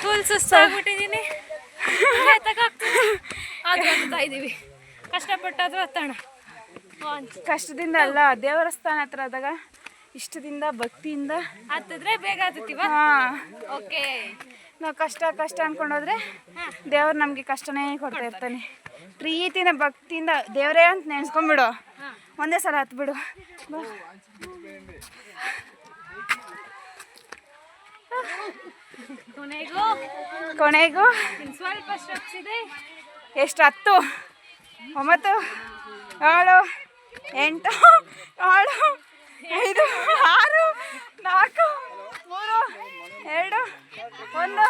ಫುಲ್ ಸುಸ್ತಾಗ್ಬಿಟ್ಟಿದ್ದೀನಿ, ಇದ್ದೀವಿ ಕಷ್ಟಪಟ್ಟಾದ್ರೂ ಹತ್ತೋಣ. ಕಷ್ಟದಿಂದ ಅಲ್ಲ, ದೇವರ ಸ್ಥಾನ ಹತ್ರ ಆದಾಗ ಇಷ್ಟದಿಂದ ಭಕ್ತಿಯಿಂದ ಹತ್ತಿದ್ರೆ ಬೇಗ ಹತ್ತೀವ. ಹಾಂ ಓಕೆ, ನಾವು ಕಷ್ಟ ಅನ್ಕೊಂಡೋದ್ರೆ ದೇವ್ರು ನಮಗೆ ಕಷ್ಟನೇ ಕೊಡ್ತಾ ಇರ್ತಾನೆ. ಪ್ರೀತಿಯಿಂದ ಭಕ್ತಿಯಿಂದ ದೇವರೇ ಅಂತ ನೆನೆಸ್ಕೊಂಡ್ಬಿಡು, ಒಂದೇ ಸಲ ಹತ್ಬಿಡು. ಕೊನೆಗೂ ಸ್ವಲ್ಪ ಸ್ಟೆಪ್ಸ್ ಇದೆ. ಎಷ್ಟು? 10, 9, 7, 8, 7, 5, 6, 4, 3, 2, 1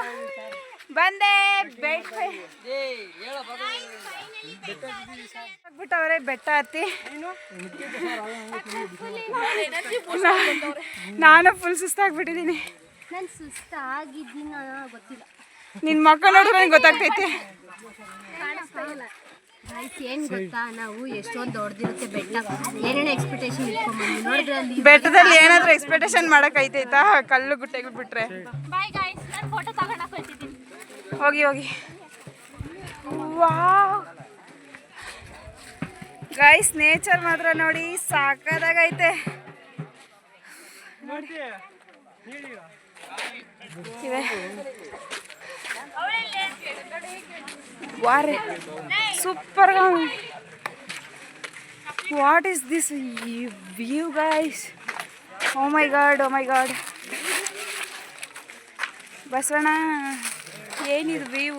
ಬಂದೆ. ಆಗ್ಬಿಟ್ಟವ್ರೆ ಬೆಟ್ಟ ಹತ್ತಿ. ನಾನು ಫುಲ್ ಸುಸ್ತಾಗ್ಬಿಟ್ಟಿದ್ದೀನಿ. ನಾನು ಸುಸ್ತಾಗಿದ್ದೀನಿ ಗೊತ್ತಿಲ್ಲ. ನಿನ್ನ ಮಕ್ಕ ನೋಡಿದ್ರೆ ನನಗೆ ಗೊತ್ತಾಗ್ತೈತೆ. ಏನು ಗೊತ್ತಾ, ನಾವು ಎಷ್ಟೊಂದು ದೊಡ್ಡದಿರುತ್ತೆ ಬೆಟ್ಟ, ಏನೇನು ಎಕ್ಸ್ಪೆಕ್ಟೇಷನ್ ಇಟ್ಕೊಂಡ್ಬಂದು ನೋಡಿದ್ರೆ ಅಲ್ಲಿ ಬೆಟ್ಟದಲ್ಲಿ ಏನಾದರೂ ಎಕ್ಸ್ಪೆಕ್ಟೇಷನ್ ಮಾಡಕ್ಕೈತೈತಾ? ಕಲ್ಲು ಗುಟ್ಟೆಗಳು ಬಿಟ್ರೆ. ಬಾಯ್ ಗಾಯ್ಸ್, ನಾನು ಫೋಟೋ ತಗೊಂಡಾಕ ಹೋಗ್ತಿದ್ದೀನಿ. ಹೋಗಿ ವಾವ್ ಗೈಸ್, ನೇಚರ್ ಮಾತ್ರ ನೋಡಿ ಸಾಕಾದಾಗೈತೆ. ಇವೆ ವಾರೆ super. What is this view guys? Oh my god Basavanna, ಏನಿದು ವ್ಯೂ?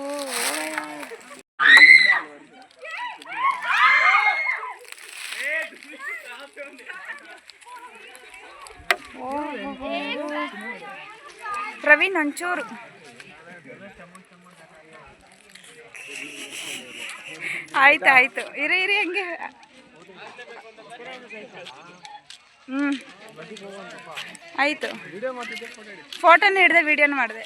ಪ್ರವೀಣ್ ಒಂಚೂರು ಆಯ್ತು ಇರಿ ಹಂಗೆ. ಆಯಿತು, ಫೋಟೋನ ಹಿಡ್ದೆ ವಿಡಿಯೋನ ಮಾಡಿದೆ.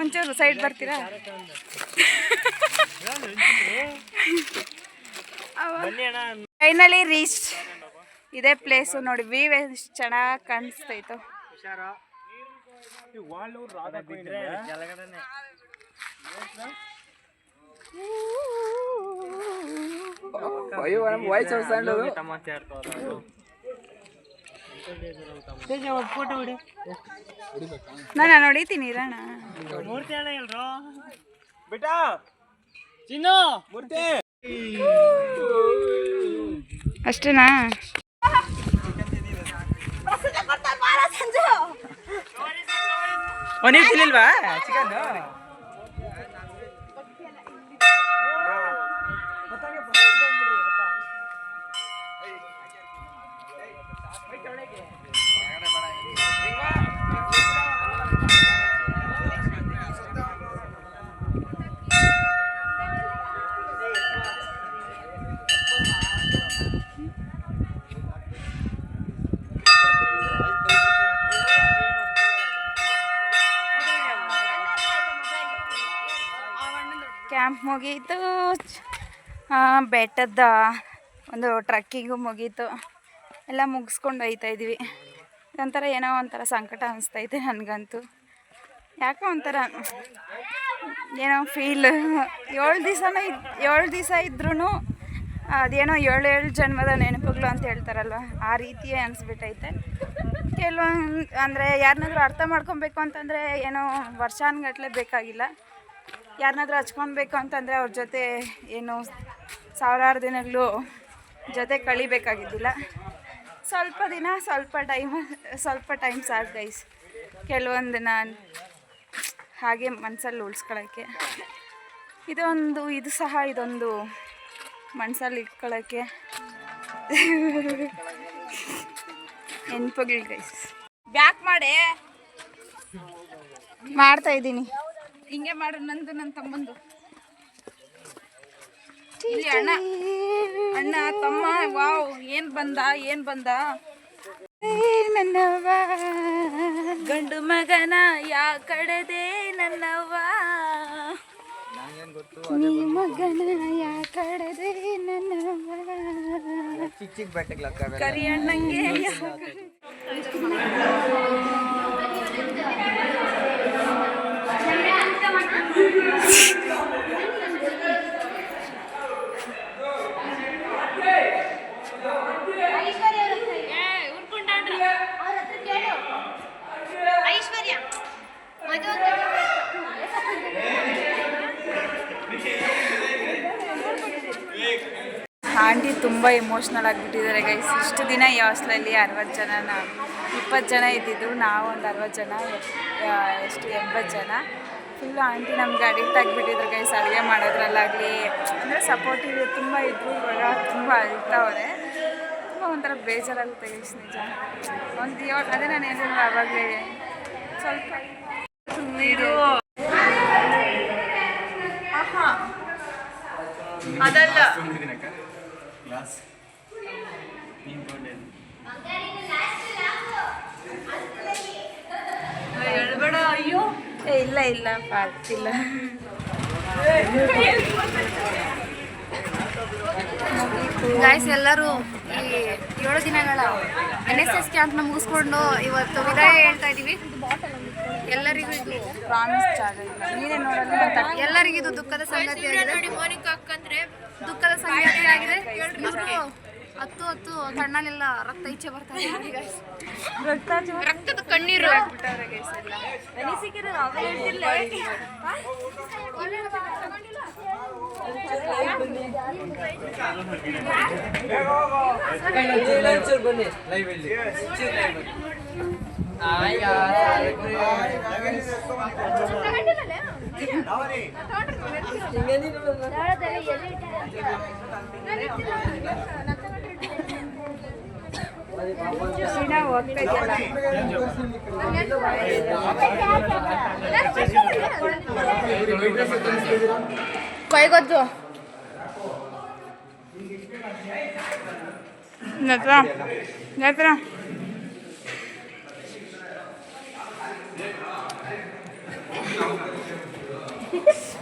ಒಂಚೂರು ಸೈಡ್ ಬರ್ತೀರಾ? Finally reach. ಇದೇ ಪ್ಲೇಸು ನೋಡಿ, ವ್ಯೂ ಎಷ್ಟು ಚೆನ್ನಾಗಿ ಕಾಣಿಸ್ತೈತು. ನಾನು ಹೊಡಿತೀನಿ ಇರೋಣ. ಅಷ್ಟೇನಾ? ನೀವು ತಿನ್ನಿಲ್ವಾ ಚಿಕನ್? ಕ್ಯಾಂಪ್ ಮುಗೀತು, ಬೆಟ್ಟದ ಒಂದು ಟ್ರಕ್ಕಿಂಗು ಮುಗೀತು, ಎಲ್ಲ ಮುಗಿಸ್ಕೊಂಡು ಹೋಗ್ತಾಯಿದ್ವಿ. ಇದೊಂಥರ ಏನೋ ಒಂಥರ ಸಂಕಟ ಅನಿಸ್ತೈತೆ ನನಗಂತೂ. ಯಾಕೋ ಒಂಥರ ಏನೋ ಫೀಲ್. 7 ದಿವಸ ಇದ್ರೂ ಅದೇನೋ 7 ಜನ್ಮದ ನೆನಪುಗಳು ಅಂತ ಹೇಳ್ತಾರಲ್ವ, ಆ ರೀತಿಯೇ ಅನಿಸ್ಬಿಟ್ಟೈತೆ. ಕೆಲವೊಂದು ಅಂದರೆ ಯಾರನ್ನಾದ್ರೂ ಅರ್ಥ ಮಾಡ್ಕೊಬೇಕು ಅಂತಂದರೆ ಏನೋ ವರ್ಷಾನುಗಟ್ಲೆ ಬೇಕಾಗಿಲ್ಲ. ಯಾರನ್ನಾದ್ರೂ ಹಚ್ಕೊಬೇಕು ಅಂತಂದರೆ ಅವ್ರ ಜೊತೆ ಏನು ಸಾವಿರಾರು ದಿನಗಳು ಜೊತೆ ಕಳಿಬೇಕಾಗಿದ್ದಿಲ್ಲ. ಸ್ವಲ್ಪ ಟೈಮ್ ಸಾಕು ಗೈಸ್, ಕೆಲವೊಂದನ್ನ ಹಾಗೆ ಮನಸ್ಸಲ್ಲಿ ಉಳಿಸ್ಕೊಳ್ಳೋಕ್ಕೆ. ಇದೊಂದು ಮನಸ್ಸಲ್ಲಿ ಇಟ್ಕೊಳ್ಳೋಕ್ಕೆ ನೆನಪುಗಳು ಗೈಸ್. ಬ್ಯಾಕ್ ಮಾಡ್ತಾಯಿದ್ದೀನಿ. ಹಿಂಗೆ ಮಾಡು. ನನ್ನ ತಮ್ಮಂದು ಇಲ್ಲಿ ಅಣ್ಣ ತಮ್ಮ. ವಾವ್, ಏನು ಬಂದ ನನ್ನವ್ವ, ಗಂಡು ಮಗನ ಯಾ ಕಡೆದೆ ನನ್ನವ್ವ, ನೀ ಮಗನ ಯಾ ಕಡೆದೆ ನನ್ನವ್ವ, ಕರಿ ಅಣ್ಣಂಗೆ ಆಂಟಿ ತುಂಬ ಎಮೋಷ್ನಲ್ ಆಗಿಬಿಟ್ಟಿದ್ದಾರೆ ಗೈಸ್. ಇಷ್ಟು ದಿನ ಈ ಹಾಸ್ಟೆಲಲ್ಲಿ 60 ಜನ, 20 ಜನ ಇದ್ದಿದ್ದು, ನಾವು ಒಂದು 60 ಜನ, 80 ಜನ. ಫುಲ್ಲು ಆಂಟಿ ನಮ್ಗೆ ಅಡಿಕ್ಟ್ ಆಗಿಬಿಟ್ಟಿದ್ರು ಗೈಸ್. ಅಡುಗೆ ಮಾಡೋದ್ರಲ್ಲಾಗಲಿ ಅಂದರೆ ಸಪೋರ್ಟಿವ್ ತುಂಬ ಇದ್ದರು. ಇವಾಗ ತುಂಬ ಅಳ್ತಾವ್ರೆ. ತುಂಬ ಒಂಥರ ಬೇಜಾರಾಗುತ್ತೆ ಗೈಸ್, ನಿಜ. ಅದೇ ನಾನು ಏನು ಆವಾಗಲೇ ಸ್ವಲ್ಪ ನೀರು ಅದಲ್ಲ ಹೇಳ್ಬೇಡ. ಅಯ್ಯೋ ಇಲ್ಲ ಆಗ್ತಿಲ್ಲ. ಗಾಯ್ಸ್, ಎಲ್ಲರೂ ಈ 7 ದಿನಗಳ NSS ಕ್ಯಾಂಪ್ನ ಮುಗಿಸ್ಕೊಂಡು ಇವತ್ತು ವಿದಾಯ ಹೇಳ್ತಾ ಇದ್ದೀವಿ. ಎಲ್ಲರಿಗೂ ಇದು ಪ್ರಾಮಿಸ್ ಜಾಗ ಇಲ್ಲ, ನೀನೇ ನೋಡೋದು. ಎಲ್ಲರಿಗೂ ಇದು ದುಃಖದ ಸಂಗತಿಯಾಗಿದೆ. ದುಃಖದ ಸಂಗತಿಯಾಗಿದೆ. ಇವರು ಹತ್ತು ಕಣ್ಣಲ್ಲೆಲ್ಲ ರಕ್ತ ಈಚೆ ಬರ್ತಾ ಇದೆ. ರಕ್ತದ ಕಣ್ಣೀರು ಕೊಯ್ಗೊದ್ದು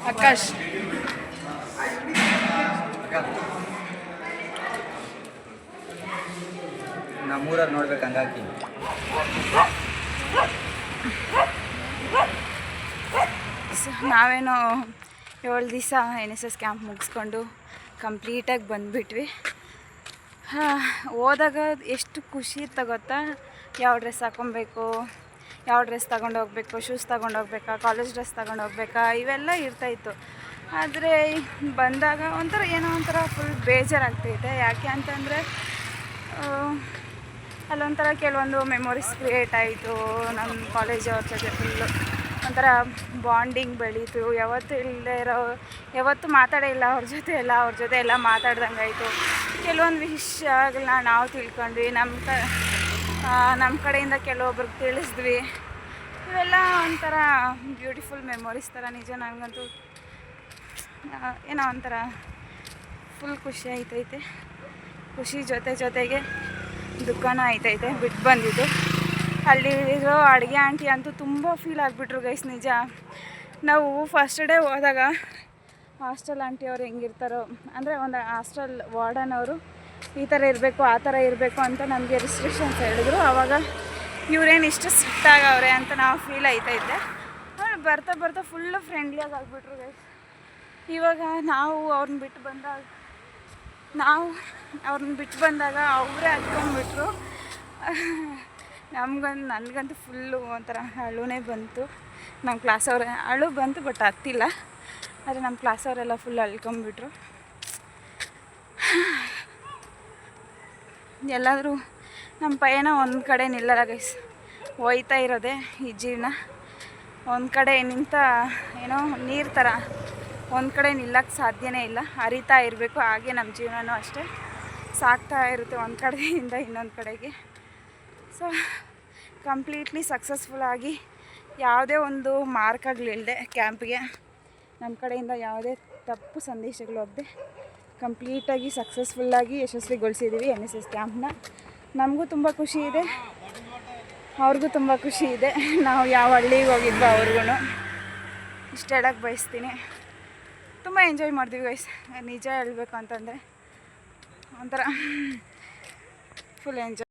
ಆಕಾಶ್ ನಮ್ಮೂರಲ್ಲಿ ನೋಡ್ಬೇಕು ಹಂಗಾಗಿ ನಾವೇನೋ 7 ದಿವಸ NSS ಕ್ಯಾಂಪ್ ಮುಗಿಸ್ಕೊಂಡು ಕಂಪ್ಲೀಟಾಗಿ ಬಂದುಬಿಟ್ವಿ. ಹೋದಾಗ ಎಷ್ಟು ಖುಷಿ ಇತ್ತು ಗೊತ್ತಾ, ಯಾವ ಡ್ರೆಸ್ ಹಾಕ್ಕೊಬೇಕು, ಯಾವ ಡ್ರೆಸ್ ತಗೊಂಡು ಹೋಗ್ಬೇಕು, ಶೂಸ್ ತಗೊಂಡು ಹೋಗ್ಬೇಕಾ, ಕಾಲೇಜ್ ಡ್ರೆಸ್ ತಗೊಂಡು ಹೋಗ್ಬೇಕಾ, ಇವೆಲ್ಲ ಇರ್ತಾಯಿತ್ತು. ಆದರೆ ಬಂದಾಗ ಒಂಥರ ಏನೋ ಒಂಥರ ಫುಲ್ ಬೇಜಾರಾಗ್ತೈತೆ. ಯಾಕೆ ಅಂತಂದರೆ ಅಲ್ಲೊಂಥರ ಕೆಲವೊಂದು ಮೆಮೊರೀಸ್ ಕ್ರಿಯೇಟ್ ಆಯಿತು. ನಮ್ಮ ಕಾಲೇಜ್ ಅವ್ರ ಜೊತೆ ಫುಲ್ಲು ಒಂಥರ ಬಾಂಡಿಂಗ್ ಬೆಳೀತು. ಯಾವತ್ತೂ ಮಾತಾಡೇ ಇಲ್ಲ ಅವ್ರ ಜೊತೆ ಎಲ್ಲ ಮಾತಾಡ್ದಂಗೆ ಆಯಿತು. ಕೆಲವೊಂದು ವಿಷಯಗಳನ್ನ ನಾವು ತಿಳ್ಕೊಂಡ್ವಿ, ನಮ್ಮ ಕಡೆಯಿಂದ ಕೆಲವೊಬ್ರಿಗೆ ತಿಳಿಸಿದ್ವಿ. ಇವೆಲ್ಲ ಒಂಥರ ಬ್ಯೂಟಿಫುಲ್ ಮೆಮೊರೀಸ್ ಥರ. ನಿಜ ನನಗಂತೂ ಏನೋ ಒಂಥರ ಫುಲ್ ಖುಷಿ ಆಯ್ತೈತೆ. ಖುಷಿ ಜೊತೆಗೆ ದುಃಖನೂ ಆಯ್ತೈತೆ. ಬಿಟ್ಟು ಬಂದಿದ್ದು ಅಲ್ಲಿರೋ ಅಡುಗೆ ಆಂಟಿ ಅಂತೂ ತುಂಬ ಫೀಲ್ ಆಗಿಬಿಟ್ರು ಗೈಸ್. ನಿಜ, ನಾವು ಫಸ್ಟ್ ಡೇ ಹೋದಾಗ ಹಾಸ್ಟೆಲ್ ಆಂಟಿಯವ್ರು ಹೆಂಗಿರ್ತಾರೋ, ಅಂದರೆ ಒಂದು ಹಾಸ್ಟೆಲ್ ವಾರ್ಡನ್ ಅವರು ಈ ಥರ ಇರಬೇಕು ಆ ಥರ ಇರಬೇಕು ಅಂತ ನಮಗೆ ರಿಸ್ಟ್ರಿಕ್ಷನ್ಸ್ ಹೇಳಿದ್ರು. ಆವಾಗ ಇವ್ರೇನು ಇಷ್ಟು ಸ್ಟ್ರಿಕ್ಟಾಗವ್ರೆ ಅಂತ ನಾವು ಫೀಲ್ ಆಯ್ತೈತೆ. ಆಮೇಲೆ ಬರ್ತಾ ಫುಲ್ಲು ಫ್ರೆಂಡ್ಲಿಯಾಗಿ ಆಗಿಬಿಟ್ರು ಗೈಸ್. ಇವಾಗ ನಾವು ಅವ್ರನ್ನ ಬಿಟ್ಟು ಬಂದಾಗ ಅವರೇ ಹತ್ಕೊಂಡ್ಬಿಟ್ರು. ನನಗಂತೂ ಫುಲ್ಲು ಒಂಥರ ಅಳುನೇ ಬಂತು. ನಮ್ಮ ಕ್ಲಾಸವ್ರೆ ಅಳು ಬಂತು, ಬಟ್ ಹತ್ತಿಲ್ಲ. ಆದರೆ ನಮ್ಮ ಕ್ಲಾಸವರೆಲ್ಲ ಫುಲ್ ಅಳ್ಕೊಂಬಿಟ್ರು. ಎಲ್ಲಾದರೂ ನಮ್ಮ ಪಯಣ ಒಂದು ಕಡೆ ನಿಲ್ಲಲ್ಲ ಗೈಸ್. ಹೋಯ್ತಾ ಇರೋದೇ ಈ ಜೀವನ. ಒಂದು ಕಡೆ ನಿಂತ ಏನೋ ನೀರು ಥರ ಒಂದು ಕಡೆ ನಿಲ್ಲಕ್ಕೆ ಸಾಧ್ಯನೇ ಇಲ್ಲ. ಹರಿತಾ ಇರಬೇಕು. ಹಾಗೆ ನಮ್ಮ ಜೀವನವೂ ಅಷ್ಟೇ, ಸಾಗ್ತಾ ಇರುತ್ತೆ ಒಂದು ಕಡೆಯಿಂದ ಇನ್ನೊಂದು ಕಡೆಗೆ. ಸೊ ಕಂಪ್ಲೀಟ್ಲಿ ಸಕ್ಸಸ್ಫುಲ್ಲಾಗಿ ಯಾವುದೇ ಒಂದು ಮಾರ್ಕ್ಗಳಿಲ್ಲದೆ ಕ್ಯಾಂಪ್ಗೆ ನಮ್ಮ ಕಡೆಯಿಂದ ಯಾವುದೇ ತಪ್ಪು ಸಂದೇಶಗಳು ಹೋಗದೆ ಕಂಪ್ಲೀಟಾಗಿ ಸಕ್ಸಸ್ಫುಲ್ಲಾಗಿ ಯಶಸ್ವಿಗೊಳಿಸಿದ್ದೀವಿ NSS ಕ್ಯಾಂಪ್ನ. ನಮಗೂ ತುಂಬ ಖುಷಿ ಇದೆ, ಅವ್ರಿಗೂ ತುಂಬ ಖುಷಿ ಇದೆ. ನಾವು ಯಾವ ಹಳ್ಳಿಗೆ ಹೋಗಿದ್ವೋ ಅವ್ರಿಗೂ ಇಷ್ಟು ಹೇಳಕ್ಕೆ ಬಯಸ್ತೀನಿ. ತುಂಬ ಎಂಜಾಯ್ ಮಾಡ್ತೀವಿ ಗೈಸ್. ನಿಜ ಹೇಳಬೇಕು ಅಂತಂದರೆ ಒಂಥರ ಫುಲ್ ಎಂಜಾಯ್.